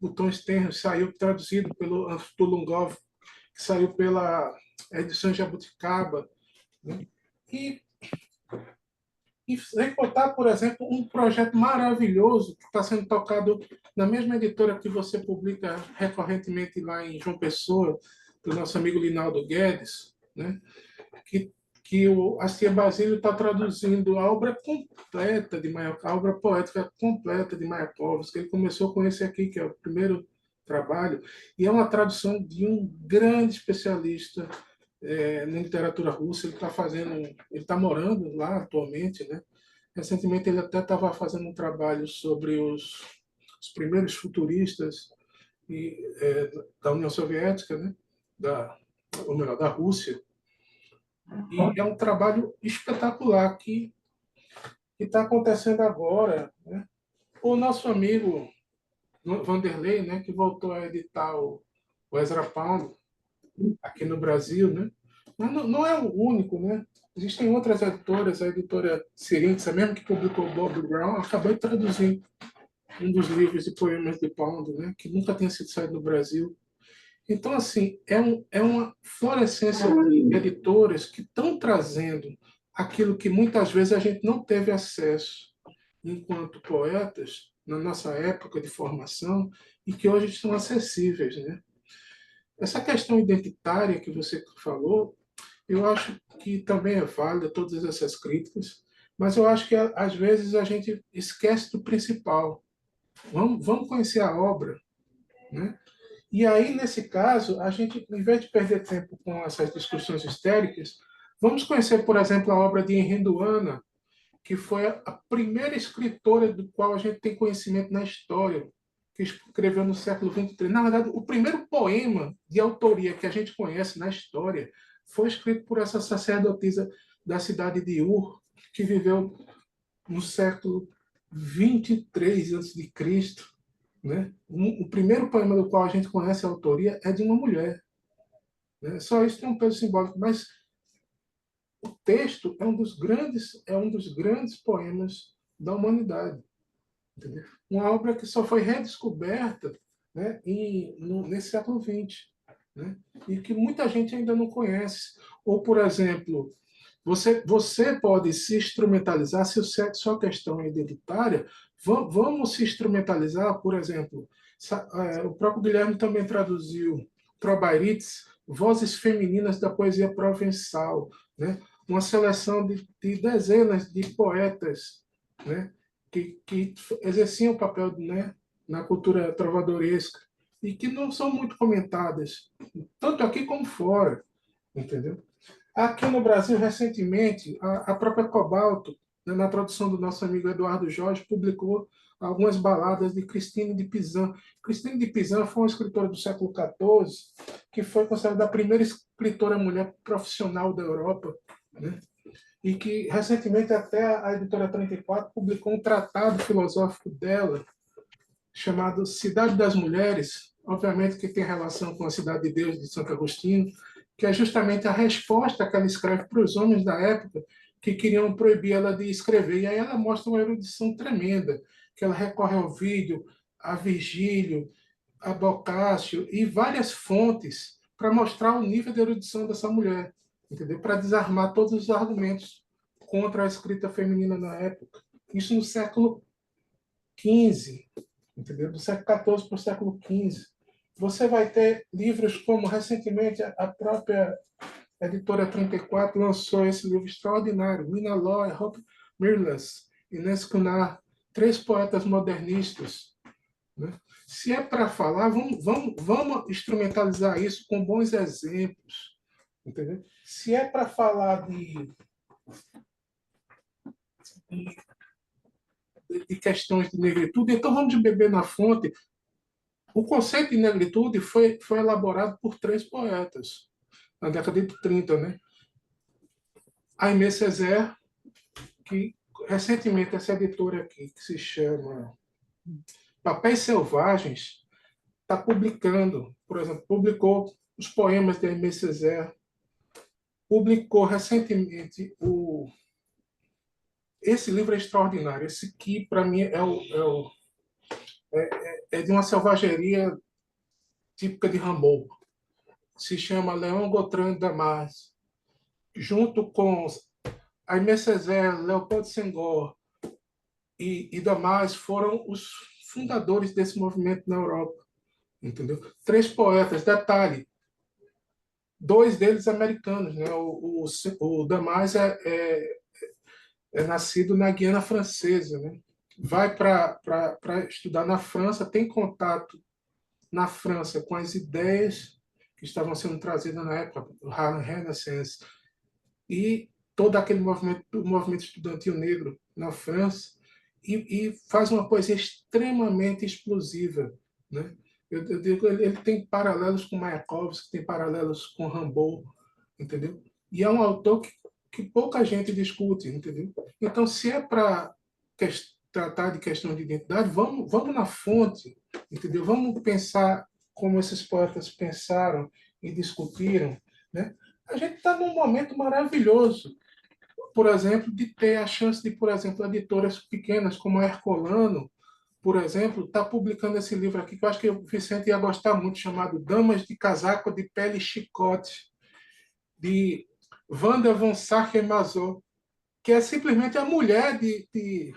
o Tom Stern saiu traduzido pelo Arthur Lungov, que saiu pela edição Jabuticaba, né? E sem contar, por exemplo, um projeto maravilhoso que está sendo tocado na mesma editora que você publica recorrentemente lá em João Pessoa, do nosso amigo Linaldo Guedes, né? que o Astia Basílio está traduzindo a obra completa de Mayakovsky, a obra poética completa de Mayakovsky. Ele começou com esse aqui, que é o primeiro trabalho, e é uma tradução de um grande especialista na literatura russa. Ele está morando lá atualmente, né? Recentemente ele até estava fazendo um trabalho sobre os primeiros futuristas da União Soviética, né? Ou melhor, da Rússia. E é um trabalho espetacular que está acontecendo agora, né? O nosso amigo Vanderlei, né, que voltou a editar o Ezra Pound aqui no Brasil, né? Mas não é o único, né? Existem outras editoras, a editora Sirinxa, mesmo que publicou Bob Brown, acabou de traduzir um dos livros de poemas de Pound, né, que nunca tinha sido saído no Brasil. Então, assim, é uma florescência de editoras que estão trazendo aquilo que muitas vezes a gente não teve acesso enquanto poetas, na nossa época de formação, e que hoje estão acessíveis, né? Essa questão identitária que você falou, eu acho que também é válida, todas essas críticas, mas eu acho que às vezes a gente esquece do principal. Vamos conhecer a obra, né? E aí, nesse caso, a gente, em vez de perder tempo com essas discussões histéricas, vamos conhecer, por exemplo, a obra de Henduana, que foi a primeira escritora do qual a gente tem conhecimento na história, que escreveu no século XXIII. Na verdade, o primeiro poema de autoria que a gente conhece na história foi escrito por essa sacerdotisa da cidade de Ur, que viveu no século 23 a.C., né? O primeiro poema do qual a gente conhece a autoria é de uma mulher, né? Só isso tem um peso simbólico, mas o texto é um dos grandes poemas da humanidade, entendeu? Uma obra que só foi redescoberta, né, nesse século XX, né? E que muita gente ainda não conhece. Ou, por exemplo, você pode se instrumentalizar, se sua questão é identitária, vamos se instrumentalizar, por exemplo, o próprio Guilherme também traduziu Probairitz, Vozes Femininas da Poesia Provençal, né? Uma seleção de dezenas de poetas, né, que exerciam o papel, né, na cultura trovadoresca e que não são muito comentadas, tanto aqui como fora, entendeu? Aqui no Brasil, recentemente, a própria Cobalto, né, na tradução do nosso amigo Eduardo Jorge, publicou algumas baladas de Christine de Pizan. Christine de Pizan foi uma escritora do século XIV, que foi considerada a primeira escritora mulher profissional da Europa, né? E que, recentemente, até a editora 34 publicou um tratado filosófico dela, chamado Cidade das Mulheres, obviamente que tem relação com a Cidade de Deus de Santo Agostinho, que é justamente a resposta que ela escreve para os homens da época que queriam proibir ela de escrever. E aí ela mostra uma erudição tremenda, que ela recorre ao vídeo, a Virgílio, a Boccaccio e várias fontes para mostrar o nível de erudição dessa mulher, entendeu? Para desarmar todos os argumentos contra a escrita feminina na época. Isso no século XV, entendeu? Do século XIV para o século XV. Você vai ter livros como, recentemente, a própria editora 34 lançou esse livro extraordinário, Mina Law e Hope Mirrlees, Inês Cunha, três poetas modernistas. Né? Se é para falar, vamos instrumentalizar isso com bons exemplos. Entendeu? Se é para falar de questões de negritude, então vamos de beber na fonte. O conceito de negritude foi elaborado por três poetas na década de 30, né? Aimé Césaire, que recentemente essa editora aqui, que se chama Papéis Selvagens, está publicando, por exemplo, publicou os poemas de Aimé Césaire, publicou recentemente esse livro é extraordinário, esse que para mim é de uma selvageria típica de Rimbaud. Se chama Léon Gautran Damas, junto com Aimé Césaire, Leopold Senghor e Damas foram os fundadores desse movimento na Europa, entendeu? Três poetas, detalhe, dois deles americanos, né? O Damas é nascido na Guiana Francesa, né? Vai para estudar na França, tem contato na França com as ideias que estavam sendo trazidas na época, do Harlem Renaissance, e todo aquele movimento, o movimento estudantil negro na França, e faz uma poesia extremamente explosiva. Né? Eu digo, ele tem paralelos com Mayakovsky, tem paralelos com Rimbaud, entendeu? E é um autor que pouca gente discute, entendeu? Então, se é para tratar de questão de identidade, vamos na fonte, entendeu? Vamos pensar como esses poetas pensaram e discutiram, né? A gente está num momento maravilhoso, por exemplo, de ter a chance de, por exemplo, editoras pequenas como a Hercolano, por exemplo, está publicando esse livro aqui, que eu acho que o Vicente ia gostar muito, chamado Damas de Casaco de Pele e Chicote, de Wanda von Sacher-Masoch, que é simplesmente a mulher de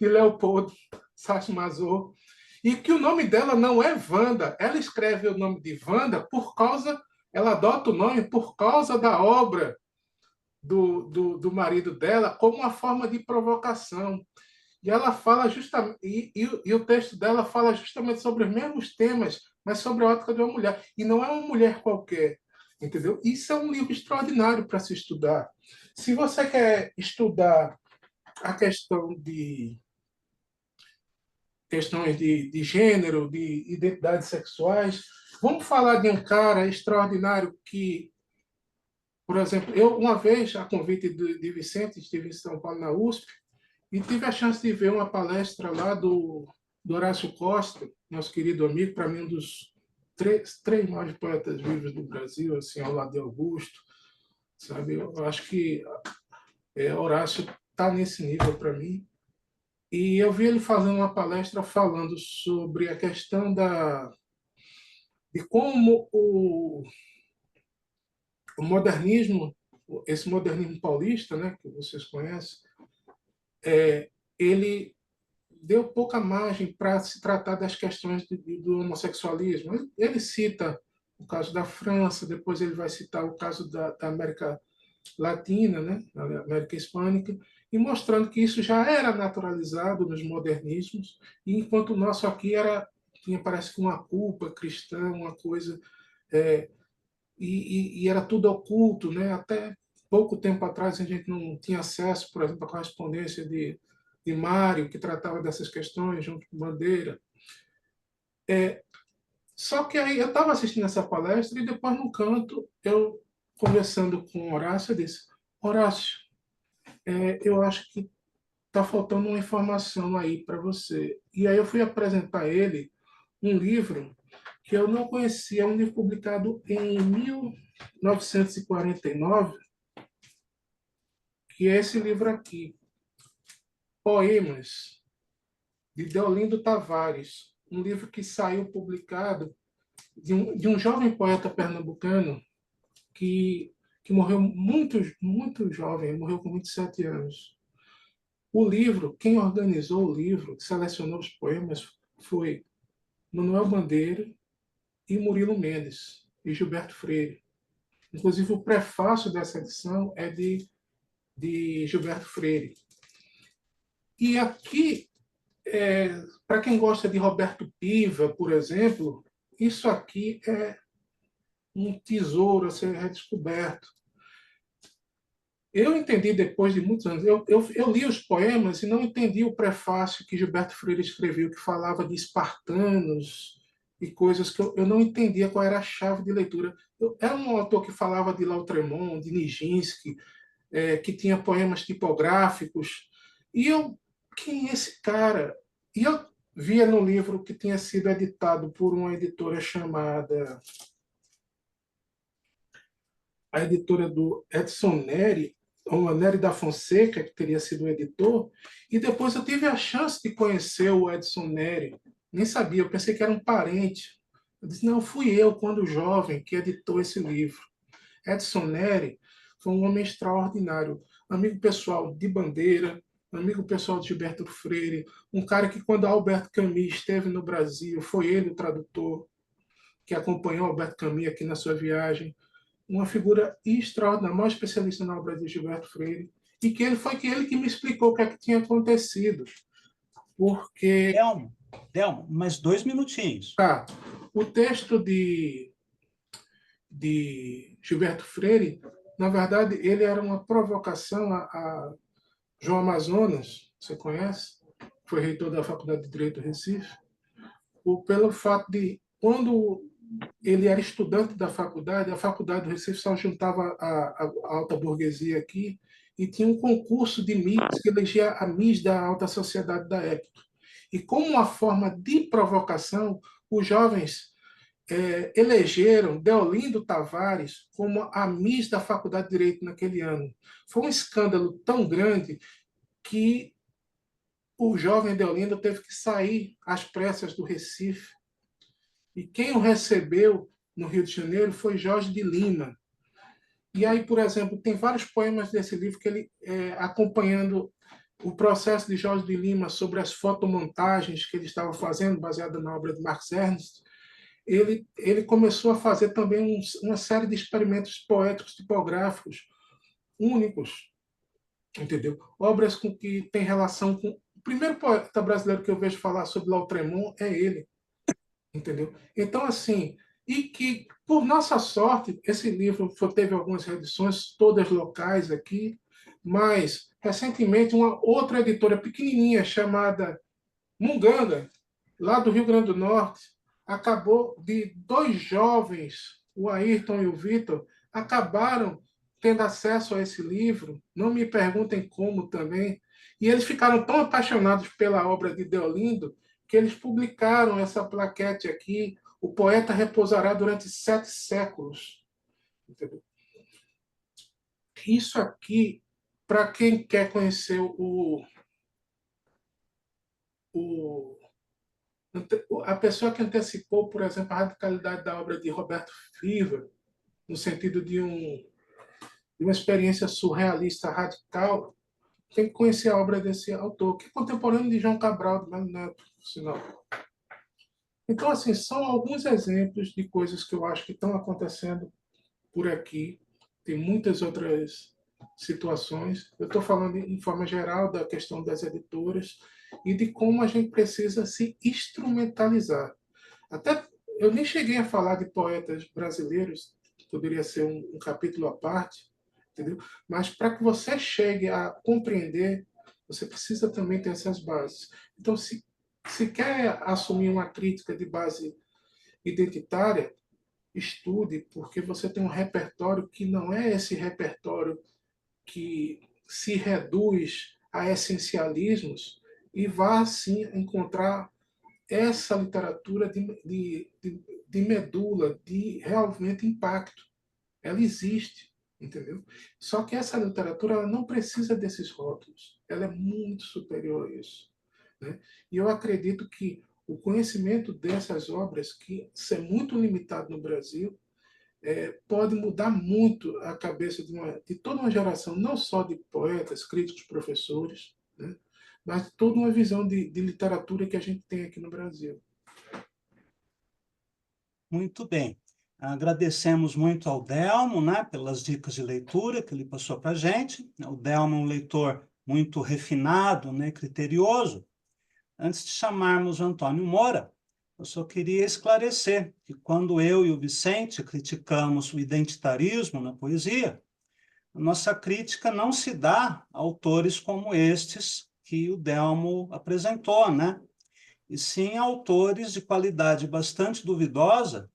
Leopold Sacher-Masoch, e que o nome dela não é Wanda. Ela escreve o nome de Wanda por causa, ela adota o nome por causa da obra do marido dela como uma forma de provocação. E ela fala justamente, e o texto dela fala justamente sobre os mesmos temas, mas sobre a ótica de uma mulher. E não é uma mulher qualquer, entendeu? Isso é um livro extraordinário para se estudar. Se você quer estudar a questão de questões de gênero, de identidades sexuais, vamos falar de um cara extraordinário que, por exemplo, eu uma vez, a convite de Vicente, estive em São Paulo na USP, e tive a chance de ver uma palestra lá do Horácio Costa, nosso querido amigo, para mim um dos três maiores poetas vivos do Brasil, assim, ao lado de Augusto, sabe? Eu acho que Horácio está nesse nível para mim. E eu vi ele fazendo uma palestra falando sobre a questão de como o modernismo, esse modernismo paulista, né, que vocês conhecem, ele deu pouca margem para se tratar das questões do homossexualismo. Ele cita o caso da França, depois ele vai citar o caso da América Latina, né, da América Hispânica, e mostrando que isso já era naturalizado nos modernismos, e enquanto o nosso aqui tinha, parece que, uma culpa cristã, uma coisa, e era tudo oculto, né? Até pouco tempo atrás a gente não tinha acesso, por exemplo, à correspondência de Mário, que tratava dessas questões junto com Bandeira. Só que aí eu estava assistindo essa palestra e depois, no canto, eu, conversando com Horácio, eu disse: Horácio, eu acho que está faltando uma informação aí para você. E aí eu fui apresentar a ele um livro que eu não conhecia, um livro publicado em 1949, que é esse livro aqui, Poemas, de Deolindo Tavares, um livro que saiu publicado de um jovem poeta pernambucano que morreu muito jovem, morreu com 27 anos. O livro, quem organizou o livro, selecionou os poemas, foi Manuel Bandeira e Murilo Mendes e Gilberto Freire. Inclusive, o prefácio dessa edição é de Gilberto Freire. E aqui, para quem gosta de Roberto Piva, por exemplo, isso aqui é um tesouro a ser redescoberto. Eu entendi depois de muitos anos, eu li os poemas e não entendi o prefácio que Gilberto Freire escreveu, que falava de espartanos e coisas que eu não entendia qual era a chave de leitura. Era um autor que falava de Lautrémont, de Nijinsky, que tinha poemas tipográficos, e eu, quem é esse cara? E eu via no livro que tinha sido editado por uma editora chamada a editora do Edson Neri, ou Neri da Fonseca, que teria sido o editor, e depois eu tive a chance de conhecer o Edson Neri. Nem sabia, eu pensei que era um parente. Eu disse, não, fui eu, quando jovem, que editou esse livro. Edson Neri foi um homem extraordinário, amigo pessoal de Bandeira, amigo pessoal de Gilberto Freire, um cara que, quando Albert Camus esteve no Brasil, foi ele o tradutor que acompanhou Albert Camus aqui na sua viagem, uma figura extraordinária, maior especialista na obra de Gilberto Freire, e que ele que me explicou o que é que tinha acontecido. Porque, Delmo, mais 2 minutinhos. tá, o texto de Gilberto Freire, na verdade, ele era uma provocação a João Amazonas, você conhece? Foi reitor da Faculdade de Direito do Recife, pelo fato de, quando ele era estudante da faculdade, a Faculdade do Recife só juntava a alta burguesia aqui, e tinha um concurso de Miss que elegia a Miss da alta sociedade da época. E como uma forma de provocação, os jovens elegeram Deolindo Tavares como a Miss da Faculdade de Direito naquele ano. Foi um escândalo tão grande que o jovem Deolindo teve que sair às pressas do Recife. E quem o recebeu no Rio de Janeiro foi Jorge de Lima. E aí, por exemplo, tem vários poemas desse livro que ele, acompanhando o processo de Jorge de Lima sobre as fotomontagens que ele estava fazendo, baseada na obra de Marx Ernst, ele começou a fazer também uma série de experimentos poéticos tipográficos únicos, entendeu? Obras com que tem relação com... O primeiro poeta brasileiro que eu vejo falar sobre Lautrémont é ele, entendeu? Então, assim, e que, por nossa sorte, esse livro teve algumas reedições, todas locais aqui, mas, recentemente, uma outra editora pequenininha chamada Munganga, lá do Rio Grande do Norte, acabou de dois jovens, o Ayrton e o Vitor, acabaram tendo acesso a esse livro, não me perguntem como também, e eles ficaram tão apaixonados pela obra de Deolindo que eles publicaram essa plaquete aqui, O Poeta Repousará durante 7 séculos. Entendeu? Isso aqui, para quem quer conhecer o a pessoa que antecipou, por exemplo, a radicalidade da obra de Roberto Fiva, no sentido de uma experiência surrealista radical, tem que conhecer a obra desse autor, que é contemporâneo de João Cabral de Melo Neto, por sinal. Então, assim, são alguns exemplos de coisas que eu acho que estão acontecendo por aqui. Tem muitas outras situações. Eu estou falando, em forma geral, da questão das editoras e de como a gente precisa se instrumentalizar. Até eu nem cheguei a falar de poetas brasileiros, poderia ser um capítulo à parte, entendeu? Mas para que você chegue a compreender, você precisa também ter essas bases. Então, se quer assumir uma crítica de base identitária, estude, porque você tem um repertório que não é esse repertório que se reduz a essencialismos, e vá, sim, encontrar essa literatura de medula, de realmente impacto. Ela existe, entendeu? Só que essa literatura ela não precisa desses rótulos, ela é muito superior a isso, né? E eu acredito que o conhecimento dessas obras, que é muito limitado no Brasil, pode mudar muito a cabeça de toda uma geração, não só de poetas, críticos, professores, né? Mas de toda uma visão de literatura que a gente tem aqui no Brasil. Muito bem. Agradecemos muito ao Delmo, né, pelas dicas de leitura que ele passou para a gente. O Delmo é um leitor muito refinado, né, criterioso. Antes de chamarmos o Antônio Moura, eu só queria esclarecer que quando eu e o Vicente criticamos o identitarismo na poesia, a nossa crítica não se dá a autores como estes que o Delmo apresentou, né? E sim a autores de qualidade bastante duvidosa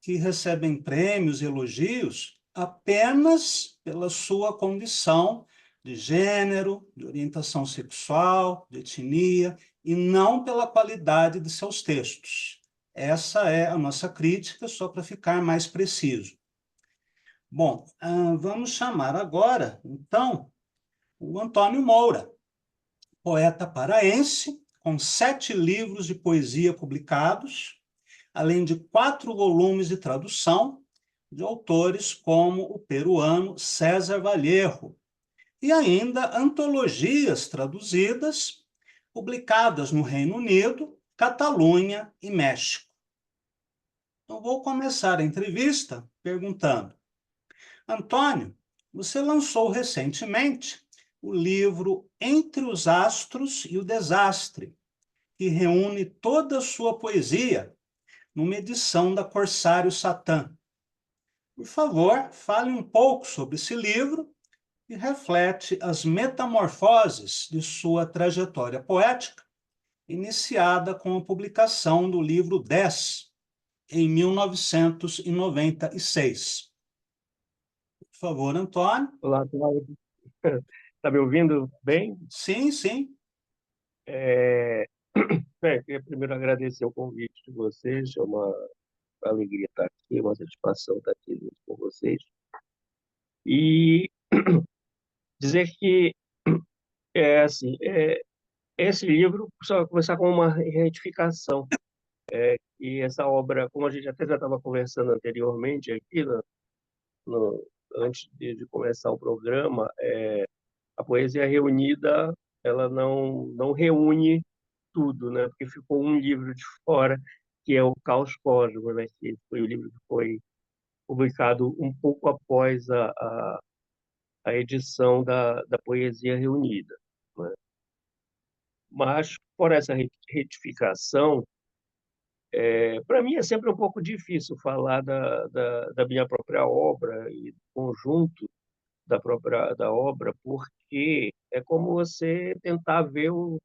que recebem prêmios e elogios apenas pela sua condição de gênero, de orientação sexual, de etnia, e não pela qualidade de seus textos. Essa é a nossa crítica, só para ficar mais preciso. Bom, vamos chamar agora, então, o Antônio Moura, poeta paraense, com 7 livros de poesia publicados, além de 4 volumes de tradução de autores como o peruano César Vallejo, e ainda antologias traduzidas, publicadas no Reino Unido, Catalunha e México. Eu vou começar a entrevista perguntando: Antônio, você lançou recentemente o livro Entre os Astros e o Desastre, que reúne toda a sua poesia numa edição da Corsário Satã. Por favor, fale um pouco sobre esse livro e reflete as metamorfoses de sua trajetória poética, iniciada com a publicação do livro 10, em 1996. Por favor, Antônio. Olá, Cláudio. Está me ouvindo bem? Sim, sim. Queria primeiro agradecer o convite de vocês, é uma alegria estar aqui, uma satisfação estar aqui junto com vocês. E dizer que, assim, esse livro, só começar com uma retificação, e essa obra, como a gente até já estava conversando anteriormente aqui, antes de começar o programa, a poesia reunida, ela não reúne tudo, né? Porque ficou um livro de fora, que é o Caos Cósmos, né? Que foi o livro que foi publicado um pouco após a edição da Poesia Reunida, né? Mas, por essa retificação, para mim é sempre um pouco difícil falar da minha própria obra e do conjunto da obra, porque é como você tentar ver o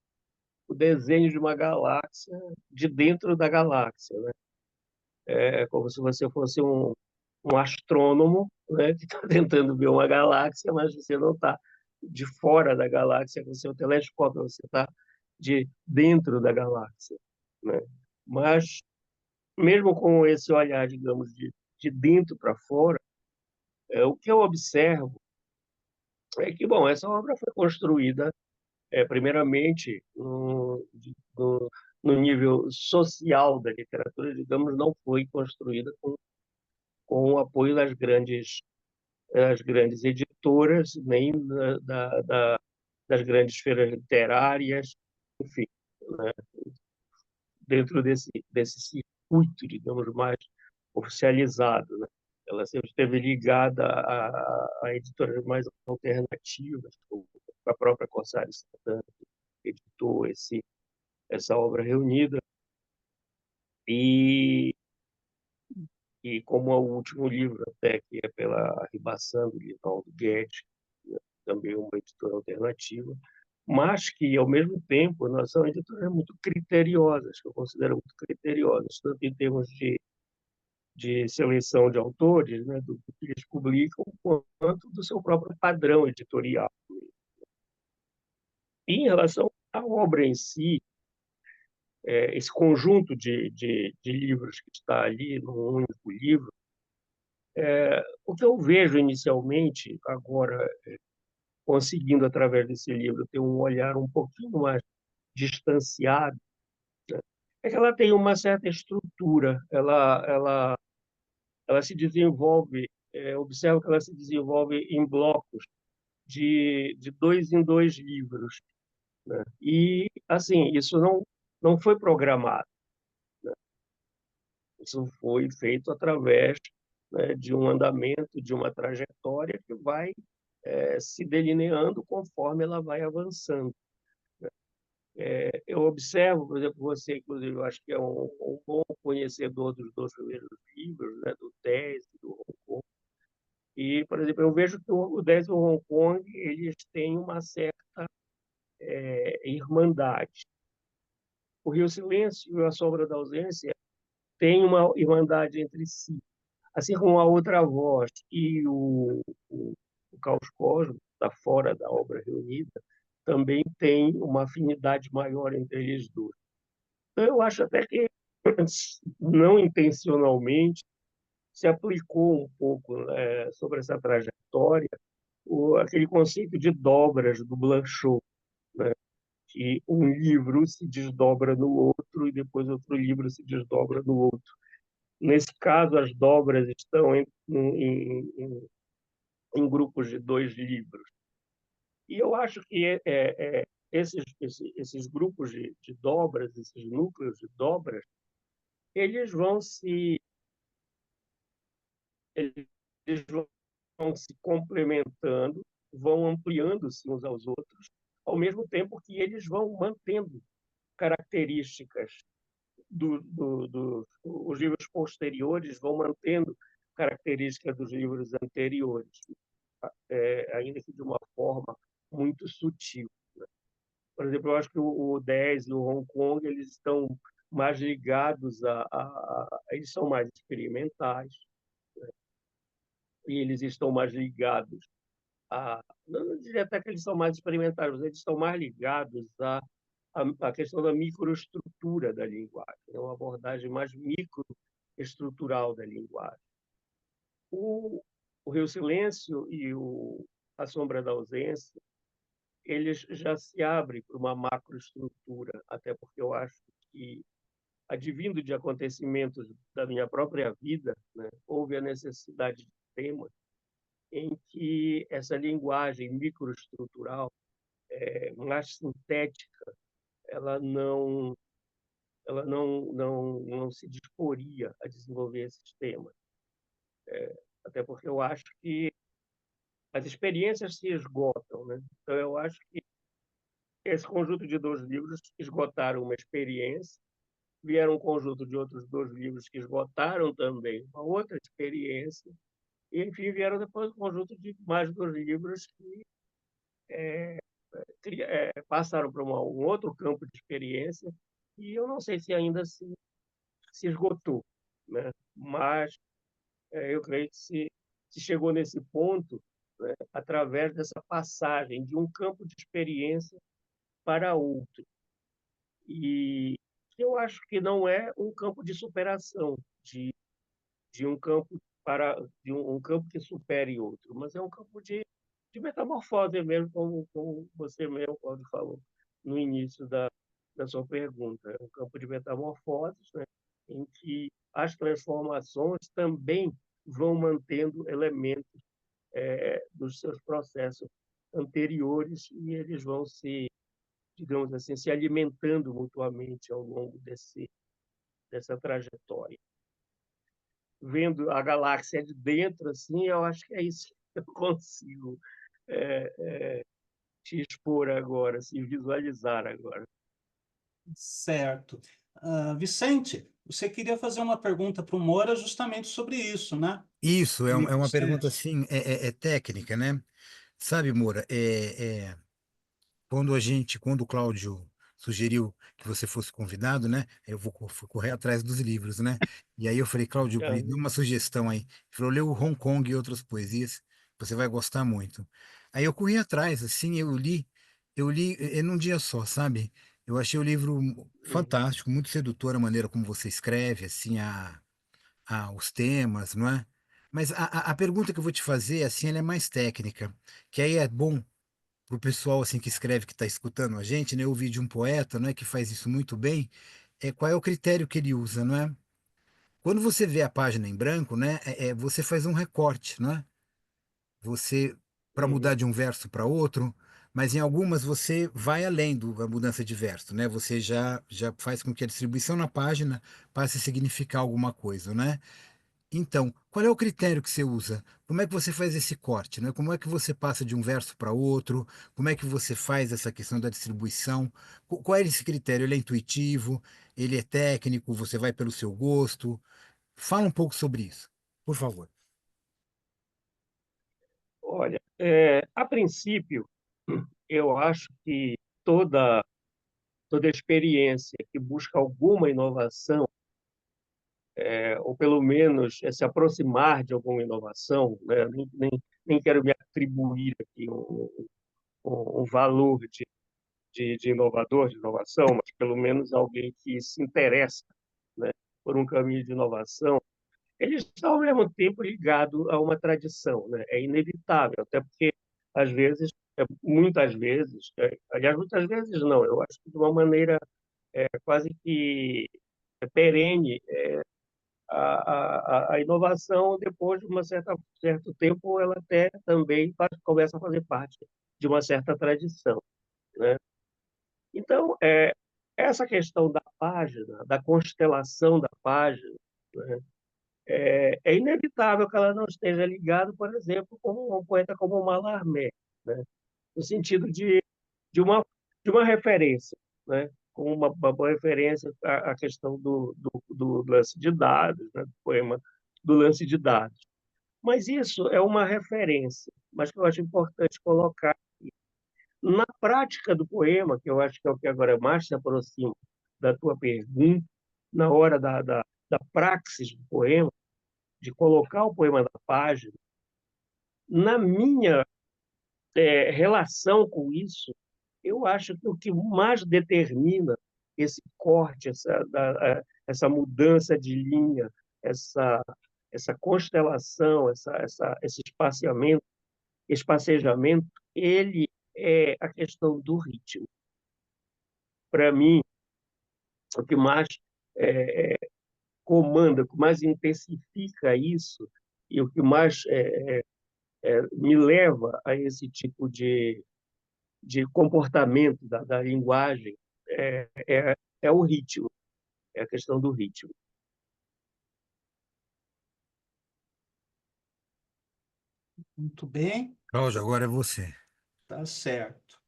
desenho de uma galáxia de dentro da galáxia, né? É como se você fosse um astrônomo, né, que está tentando ver uma galáxia, mas você não está de fora da galáxia com o seu telescópio, você está de dentro da galáxia, né? Mas, mesmo com esse olhar, digamos, de dentro para fora, o que eu observo é que, bom, essa obra foi construída, primeiramente, no nível social da literatura, digamos, não foi construída com o apoio das grandes editoras, nem das grandes feiras literárias, enfim, né? Dentro desse circuito, digamos, mais oficializado, né? Ela sempre esteve ligada a editoras mais alternativas, como a própria Corsário Santana, que editou essa obra reunida. E como é o último livro, até que é pela Ribação, do Livaldo Guedes, né, também uma editora alternativa, mas que, ao mesmo tempo, nós são editoras muito criteriosas, que eu considero muito criteriosas, tanto em termos de seleção de autores, né, do que eles publicam, quanto do seu próprio padrão editorial. E, em relação à obra em si, esse conjunto de livros que está ali num único livro, O que eu vejo inicialmente, agora, conseguindo, através desse livro, ter um olhar um pouquinho mais distanciado, é que ela tem uma certa estrutura, ela se desenvolve, observo que ela se desenvolve em blocos de dois em dois livros, né? E, assim, isso não foi programado, isso foi feito através, né, de um andamento, de uma trajetória que vai se delineando conforme ela vai avançando. Eu observo, por exemplo, você, inclusive, eu acho que é um bom conhecedor dos dois primeiros livros, né, do 10 e do Hong Kong. E, por exemplo, eu vejo que o 10 e o Hong Kong, eles têm uma certa irmandade. O Rio Silêncio e a Sombra da Ausência têm uma irmandade entre si. Assim como a Outra Voz e o Caos Cósmico, está fora da obra reunida, também tem uma afinidade maior entre eles dois. Então, eu acho até que, não intencionalmente, se aplicou um pouco, né, sobre essa trajetória aquele conceito de dobras do Blanchot, né, que um livro se desdobra no outro e depois outro livro se desdobra no outro. Nesse caso, as dobras estão em grupos de dois livros. E eu acho que esses grupos de dobras, esses núcleos de dobras, eles vão se eles vão se complementando, vão ampliando-se uns aos outros, ao mesmo tempo que eles vão mantendo características os livros posteriores vão mantendo características dos livros anteriores, ainda que de uma forma muito sutil. Por exemplo, eu acho que o 10 e o Hong Kong eles estão mais ligados eles são mais experimentais, e eles estão mais ligados não diria até que eles são mais experimentais, mas eles estão mais ligados à questão da microestrutura da linguagem, é uma abordagem mais microestrutural da linguagem. O Rio Silêncio e A Sombra da Ausência, eles já se abrem para uma macroestrutura, até porque eu acho que, advindo de acontecimentos da minha própria vida, né, houve a necessidade de temas em que essa linguagem microestrutural, mais sintética, ela não se disporia a desenvolver esses temas. Até porque eu acho que as experiências se esgotam, né? Então, eu acho que esse conjunto de dois livros esgotaram uma experiência, vieram um conjunto de outros dois livros que esgotaram também uma outra experiência, e, enfim, vieram depois um conjunto de mais dois livros que passaram para um outro campo de experiência, e eu não sei se ainda se esgotou, né? Mas eu creio que se chegou nesse ponto, né, através dessa passagem de um campo de experiência para outro. E eu acho que não é um campo de superação, de um campo um campo que supere outro, mas é um campo de metamorfose mesmo, como você mesmo, Cláudio, falou no início da sua pergunta. É um campo de metamorfoses, né, em que as transformações também vão mantendo elementos dos seus processos anteriores e eles vão digamos assim, se alimentando mutuamente ao longo dessa trajetória. Vendo a galáxia de dentro, assim, eu acho que é isso que eu consigo te expor agora, se visualizar agora. Certo. Vicente, você queria fazer uma pergunta para o Moura justamente sobre isso, né? Isso é, E é uma pergunta você... assim, é técnica, né? Sabe, Moura, quando o Cláudio sugeriu que você fosse convidado, né? Eu fui correr atrás dos livros, né? E aí eu falei, Cláudio, me dê uma sugestão aí. Ele falou, lê o Hong Kong e outras poesias, você vai gostar muito. Aí eu corri atrás, assim, eu li num dia só, sabe? Eu achei o livro fantástico, muito sedutor a maneira como você escreve, assim, os temas, não é? Mas a pergunta que eu vou te fazer, assim, ela é mais técnica, que aí é bom para o pessoal assim que escreve, que está escutando a gente, né? Eu ouvi de um poeta, não é, que faz isso muito bem. Qual é o critério que ele usa, não é? Quando você vê a página em branco, né? Você faz um recorte, não é? Você para mudar Uhum. de um verso para outro, mas em algumas você vai além da mudança de verso, né? Você já faz com que a distribuição na página passe a significar alguma coisa, né? Então, qual é o critério que você usa? Como é que você faz esse corte, né? Como é que você passa de um verso para outro? Como é que você faz essa questão da distribuição? Qual é esse critério? Ele é intuitivo? Ele é técnico? Você vai pelo seu gosto? Fala um pouco sobre isso, por favor. Olha, a princípio, eu acho que toda experiência que busca alguma inovação, ou pelo menos se aproximar de alguma inovação, né? Nem quero me atribuir aqui um valor de inovador, de inovação, mas pelo menos alguém que se interessa, né, por um caminho de inovação, ele está ao mesmo tempo ligado a uma tradição, né? É inevitável, até porque às vezes, muitas vezes, aliás, muitas vezes não, eu acho que de uma maneira quase que perene, a inovação, depois de uma certo tempo, ela até também começa a fazer parte de uma certa tradição, né? Então, essa questão da página, da constelação da página, né, é inevitável que ela não esteja ligada, por exemplo, com um poeta como Mallarmé, né, no sentido de uma, de uma referência, né, com uma boa referência à questão do lance de dados, né, do poema do lance de dados. Mas isso é uma referência, mas que eu acho importante colocar. Na prática do poema, que eu acho que é o que agora mais se aproxima da tua pergunta, na hora da praxis do poema, de colocar o poema na página, na minha relação com isso, eu acho que o que mais determina esse corte, essa mudança de linha, essa, essa constelação, esse espacejamento, ele é a questão do ritmo. Para mim, o que mais é, comanda, o que mais intensifica isso e o que mais me leva a esse tipo de comportamento da linguagem é o ritmo, é a questão do ritmo. Muito bem, Cláudio, agora é você. tá certo.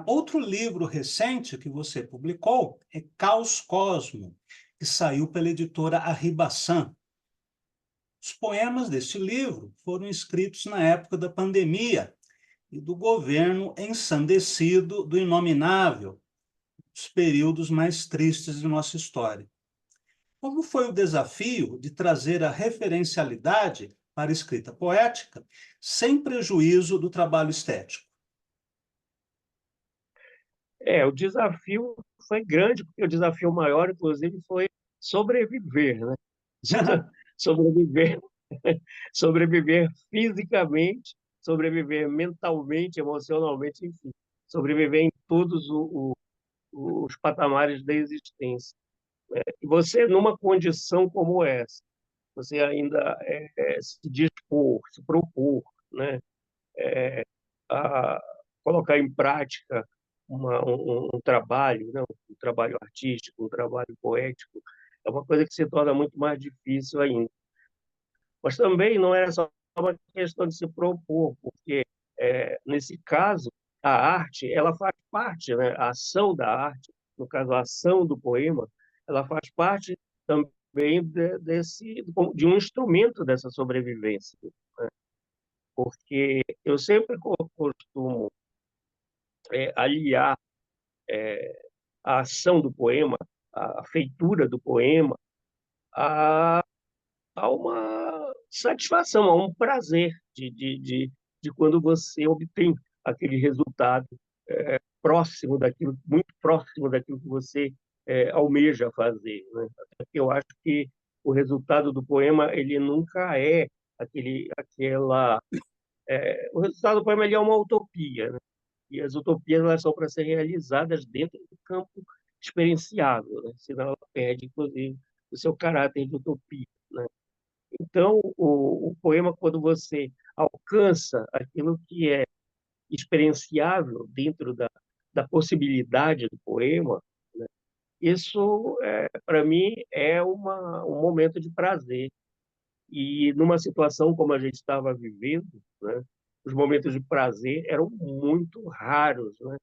Outro livro recente que você publicou é Caos Cosmo, que saiu pela editora Arribaçã. Os poemas deste livro foram escritos na época da pandemia e do governo ensandecido do Inominável, os períodos mais tristes de nossa história. Como foi o desafio de trazer a referencialidade para a escrita poética, sem prejuízo do trabalho estético? O desafio foi grande, porque o desafio maior, inclusive, foi sobreviver, né? Sobreviver, sobreviver fisicamente, sobreviver mentalmente, emocionalmente, enfim, sobreviver em todos os patamares da existência. E você, numa condição como essa, você ainda se dispor, se propor, né, a colocar em prática um trabalho, né, um trabalho artístico, um trabalho poético, é uma coisa que se torna muito mais difícil ainda. Mas também não é só uma questão de se propor, porque, nesse caso, a arte ela faz parte, né, a ação da arte, no caso, a ação do poema, ela faz parte também de um instrumento dessa sobrevivência, né? Porque eu sempre costumo aliar a ação do poema, a feitura do poema, a, a uma satisfação, a um prazer de quando você obtém aquele resultado próximo daquilo, muito próximo daquilo que você almeja fazer, né? Eu acho que o resultado do poema ele nunca é aquela o resultado do poema ele é uma utopia, né? E as utopias elas são para ser realizadas dentro do campo experienciável, né? Senão ela perde, inclusive, o seu caráter de utopia, né? Então, o poema, quando você alcança aquilo que é experienciável dentro da possibilidade do poema, né? Isso, para mim, é um momento de prazer. E numa situação como a gente estava vivendo, né? Os momentos de prazer eram muito raros, né?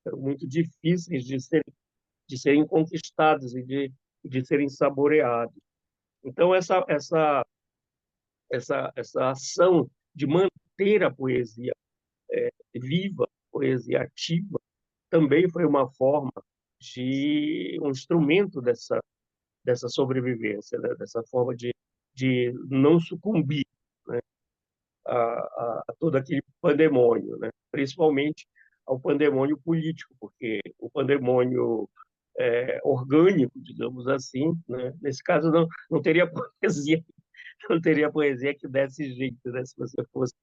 Eram muito difíceis de serem conquistados e de serem saboreados. Então, essa ação de manter a poesia viva, a poesia ativa, também foi uma forma de um instrumento dessa sobrevivência, né? Dessa forma de não sucumbir, né? A todo aquele pandemônio, né? Principalmente ao pandemônio político, porque o pandemônio orgânico, digamos assim, né? Nesse caso não teria poesia, não teria poesia que desse jeito, né? Se você fosse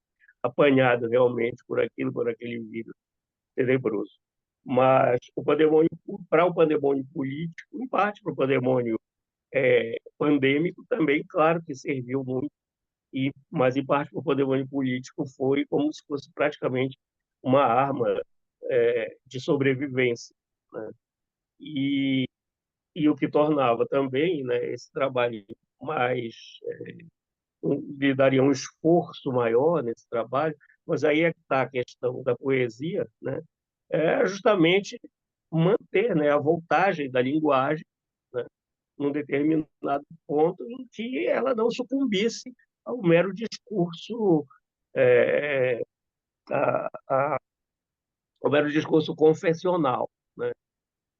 apanhado realmente por aquele vírus tenebroso. Mas o pandemônio, para o pandemônio político, em parte para o pandemônio pandêmico também, claro que serviu muito, mas em parte para o pandemônio político foi como se fosse praticamente uma arma de sobrevivência, né? E, e o que tornava também, né, esse trabalho mais lhe daria um esforço maior nesse trabalho, mas aí é que está a questão da poesia, né? É justamente manter, né, a voltagem da linguagem, né, num determinado ponto em que ela não sucumbisse ao mero discurso, é, a, a, ao mero discurso confessional, né?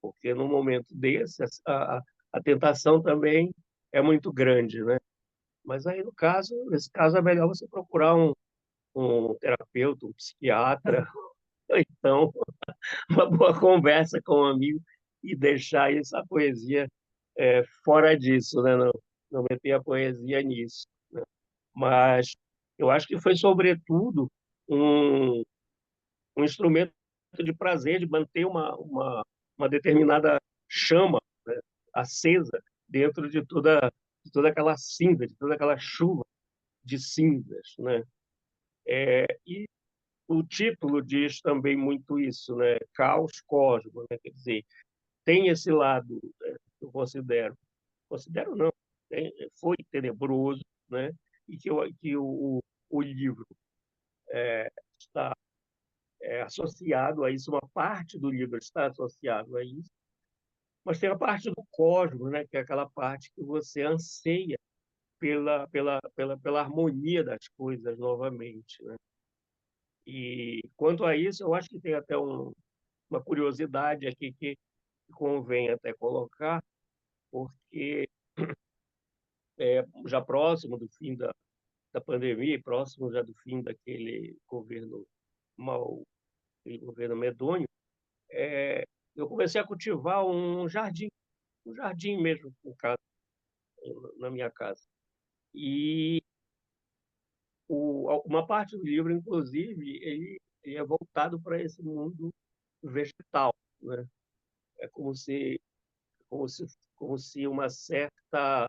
Porque no momento desse a tentação também é muito grande, né? Mas aí nesse caso é melhor você procurar um terapeuta, um psiquiatra, ou então uma boa conversa com um amigo e deixar essa poesia fora disso, né? Não meter a poesia nisso, né? Mas eu acho que foi, sobretudo, um, um instrumento de prazer, de manter uma determinada chama, né, acesa dentro de toda aquela cinza, de toda aquela chuva de cinzas, né? E o título diz também muito isso, né? Caos Cosmo, né? Quer dizer, tem esse lado, né, que eu considero não, foi tenebroso, né? E que o livro está associado a isso, uma parte do livro está associado a isso, mas tem a parte do cosmos, né? Que é aquela parte que você anseia pela harmonia das coisas novamente, né? E quanto a isso, eu acho que tem até uma curiosidade aqui que convém até colocar, porque já próximo do fim da pandemia, próximo já do fim daquele governo mal, aquele governo medonho, eu comecei a cultivar um jardim mesmo em casa, na minha casa. E uma parte do livro, inclusive, ele é voltado para esse mundo vegetal, né? É como se, como se uma certa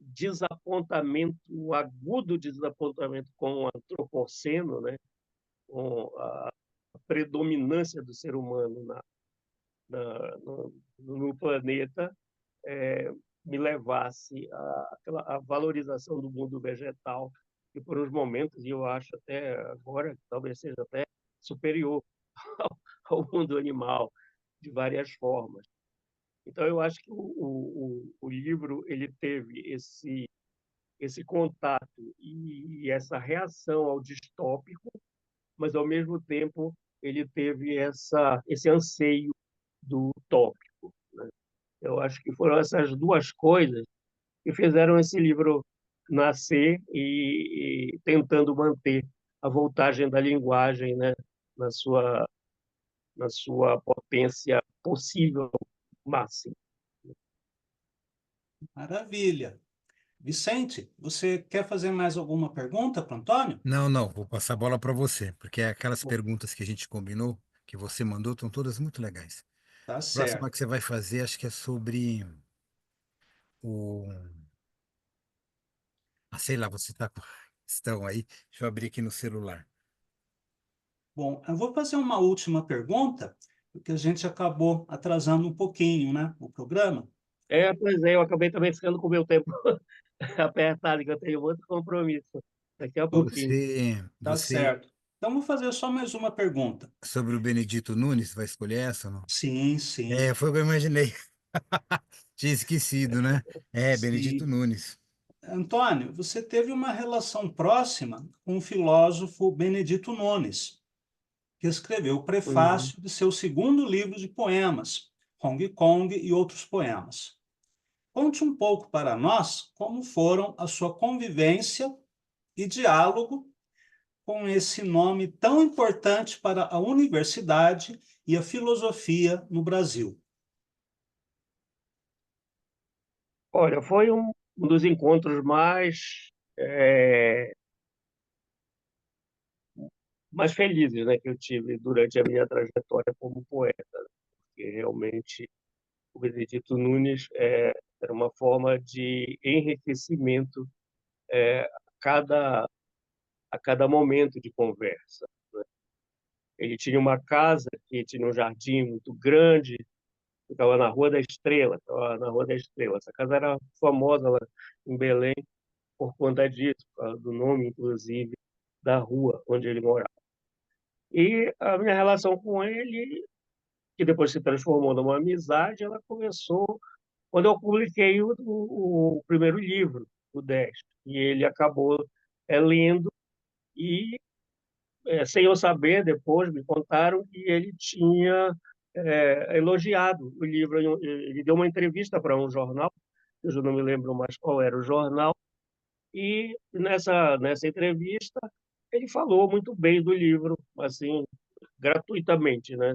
desapontamento, um agudo desapontamento com o antropoceno, né? Com a predominância do ser humano no planeta, me levasse à valorização do mundo vegetal, que por uns momentos, e eu acho até agora, talvez seja até superior ao mundo animal, de várias formas. Então, eu acho que o livro ele teve esse contato e essa reação ao distópico, mas, ao mesmo tempo, ele teve esse anseio do utópico, né? Eu acho que foram essas duas coisas que fizeram esse livro nascer e tentando manter a voltagem da linguagem, né, na sua, na sua potência possível máxima. Maravilha. Vicente, você quer fazer mais alguma pergunta para o Antônio? Não, não, vou passar a bola para você, porque aquelas perguntas que a gente combinou, que você mandou, estão todas muito legais. Tá A próxima certo. que você vai fazer, acho que é sobre o. Ah, sei lá, você está com questão aí. Deixa eu abrir aqui no celular. Bom, eu vou fazer uma última pergunta, porque a gente acabou atrasando um pouquinho, né, o programa. Pois é, eu acabei também ficando com o meu tempo apertado, que eu tenho outro compromisso daqui a Tu- pouquinho. Tá Você, certo. Então, vou fazer só mais uma pergunta. sobre o Benedito Nunes, vai escolher essa ou não? Sim, É, sim. foi o que eu imaginei. Tinha esquecido, né? É, Benedito Sim. Nunes. Antônio, você teve uma relação próxima com o filósofo Benedito Nunes, que escreveu o Uhum. prefácio de seu segundo livro de poemas, Hong Kong e Outros Poemas. Conte um pouco para nós como foram a sua convivência e diálogo com esse nome tão importante para a universidade e a filosofia no Brasil. Olha, foi um dos encontros mais felizes, né, que eu tive durante a minha trajetória como poeta, porque realmente o Benedito Nunes era uma forma de enriquecimento cada, a cada momento de conversa. Ele tinha uma casa que tinha um jardim muito grande, ficava na Rua da Estrela, ficava na Rua da Estrela. Essa casa era famosa lá em Belém por conta disso, por causa do nome, inclusive, da rua onde ele morava. E a minha relação com ele, que depois se transformou numa amizade, ela começou quando eu publiquei o primeiro livro, o 10. E ele acabou lendo e, sem eu saber, depois me contaram que ele tinha elogiado o livro. Ele deu uma entrevista para um jornal, eu já não me lembro mais qual era o jornal, e nessa entrevista ele falou muito bem do livro, assim, gratuitamente, né?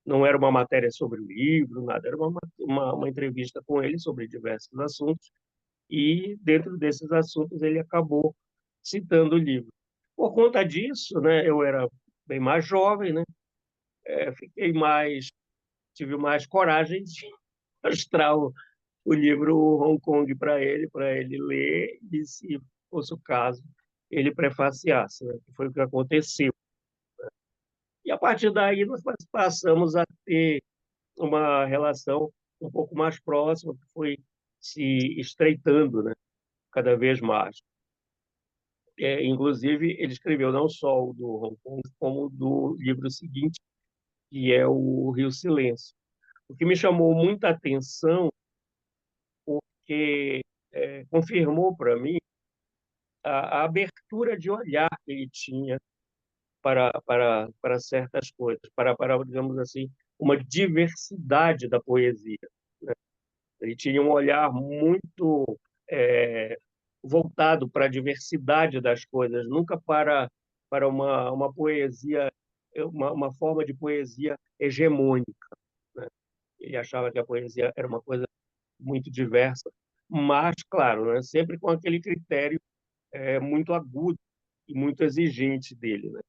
Não era uma matéria sobre o livro, nada, era uma entrevista com ele sobre diversos assuntos, e dentro desses assuntos ele acabou citando o livro. Por conta disso, né, eu era bem mais jovem, né, fiquei tive mais coragem de mostrar o livro Hong Kong para ele ler e, se fosse o caso, ele prefaciasse, né, que foi o que aconteceu. E a partir daí nós passamos a ter uma relação um pouco mais próxima, que foi se estreitando, né, cada vez mais. Inclusive, ele escreveu não só o do Hong Kong, como o do livro seguinte, que é o Rio Silêncio. O que me chamou muita atenção, porque confirmou para mim a abertura de olhar que ele tinha para certas coisas, digamos assim, uma diversidade da poesia. Ele tinha um olhar muito voltado para a diversidade das coisas, nunca para uma poesia, uma forma de poesia hegemônica, né? Ele achava que a poesia era uma coisa muito diversa, mas, claro, né, sempre com aquele critério muito agudo e muito exigente dele, né?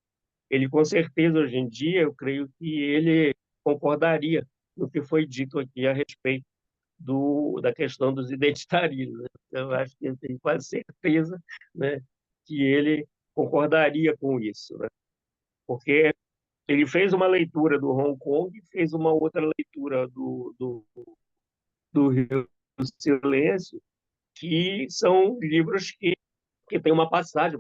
Ele, com certeza, hoje em dia, eu creio que ele concordaria no que foi dito aqui a respeito da questão dos identitarismos, né? Eu acho que eu tenho quase certeza, né, que ele concordaria com isso, né? Porque ele fez uma leitura do Hong Kong e fez uma outra leitura do Rio do Silêncio, que são livros que têm uma passagem,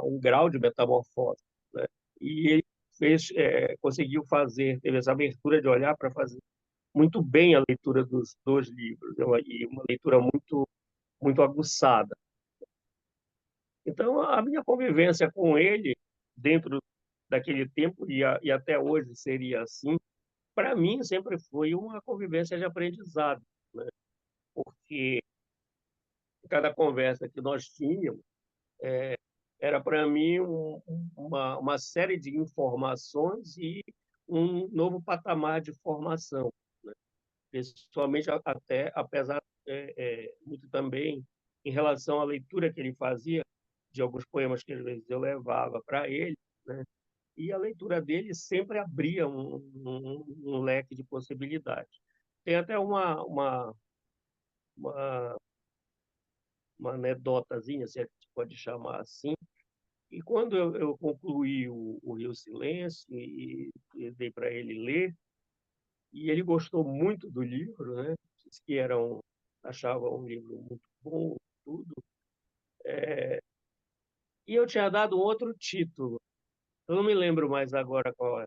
um grau de metamorfose, né? E ele conseguiu teve essa abertura de olhar para fazer muito bem a leitura dos dois livros, né? E uma leitura muito aguçada. Então, a minha convivência com ele, dentro daquele tempo, e até hoje seria assim, para mim sempre foi uma convivência de aprendizado, né? Porque cada conversa que nós tínhamos era para mim uma série de informações e um novo patamar de formação, né? Principalmente até apesar muito também em relação à leitura que ele fazia de alguns poemas que às vezes eu levava para ele, né? E a leitura dele sempre abria um leque de possibilidades. Tem até uma, uma anedotazinha, se é que se pode chamar assim, e quando eu concluí o Rio Silêncio e dei para ele ler, e ele gostou muito do livro, né? Disse que achava um livro muito bom, tudo. E eu tinha dado um outro título. Eu não me lembro mais agora qual é.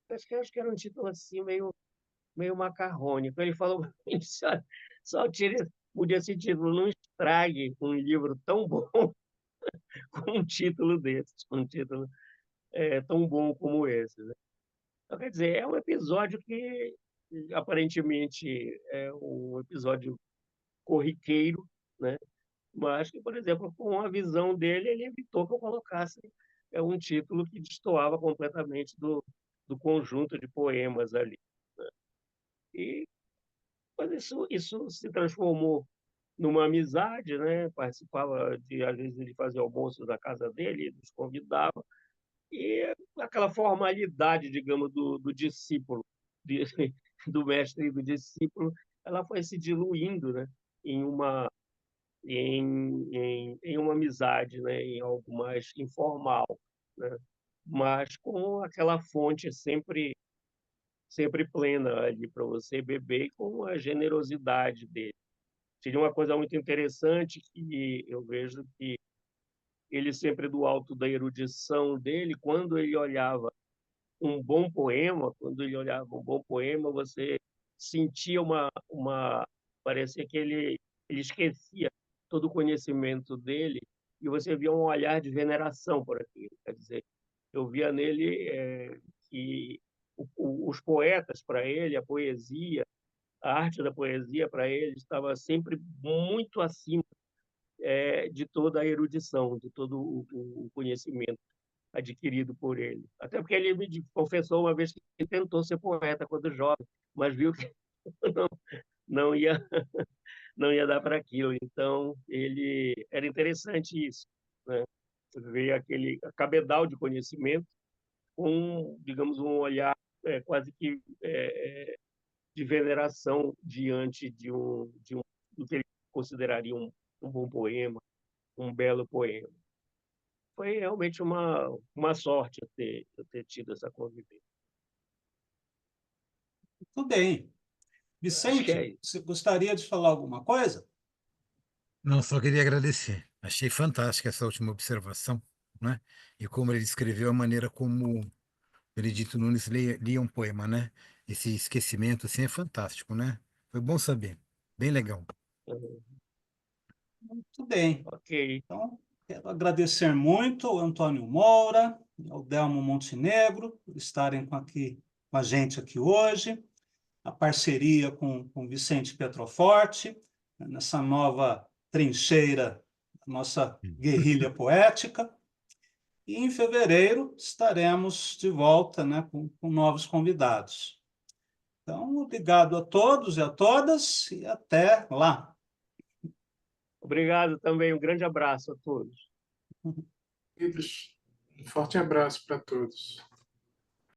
Acho que era um título assim, meio macarrônico. Ele falou, só tire, mude esse título, não estrague um livro tão bom com um título desses, com um título tão bom como esse, né? Então, quer dizer, é um episódio que aparentemente é um episódio corriqueiro, né? Mas que, por exemplo, com a visão dele, ele evitou que eu colocasse um título que destoava completamente do conjunto de poemas ali. E mas isso se transformou numa amizade, né? Participava às vezes, ele fazia almoços na casa dele, nos convidava, e aquela formalidade, digamos, do discípulo, de, do mestre e do discípulo, ela foi se diluindo, né? Em em uma amizade, né? Em algo mais informal, né? Mas com aquela fonte sempre plena ali para você beber, e com a generosidade dele. Seria uma coisa muito interessante que eu vejo que ele sempre do alto da erudição dele, quando ele olhava um bom poema, você sentia parecia que ele esquecia todo o conhecimento dele e você via um olhar de veneração por aquilo. Quer dizer, eu via nele que os poetas para ele, a poesia, a arte da poesia para ele estava sempre muito acima de toda a erudição, de todo o conhecimento adquirido por ele. Até porque ele me confessou uma vez que tentou ser poeta quando jovem, mas viu que não, não ia não ia dar para aquilo. Então, ele era interessante isso, né? Ver aquele cabedal de conhecimento com, digamos, um olhar quase que de veneração diante do que ele consideraria um bom poema, um belo poema. Foi realmente uma sorte eu ter tido essa convivência. Tudo bem. Acho que é Vicente, isso. você gostaria de falar alguma coisa? Não, só queria agradecer. Achei fantástica essa última observação, né? E como ele descreveu a maneira como Benedito Nunes lia um poema, né? Esse esquecimento, assim, é fantástico, né? Foi bom saber. Bem legal. Tudo bem. Ok. Então, quero agradecer muito ao Antônio Moura, ao Delmo Montenegro, por estarem com a gente aqui hoje, a parceria com Vicente Petroforte, nessa nova trincheira, nossa guerrilha poética. E em fevereiro estaremos de volta, né, com novos convidados. Então, obrigado a todos e a todas e até lá. Obrigado também. Um grande abraço a todos. Queridos, um forte abraço para todos.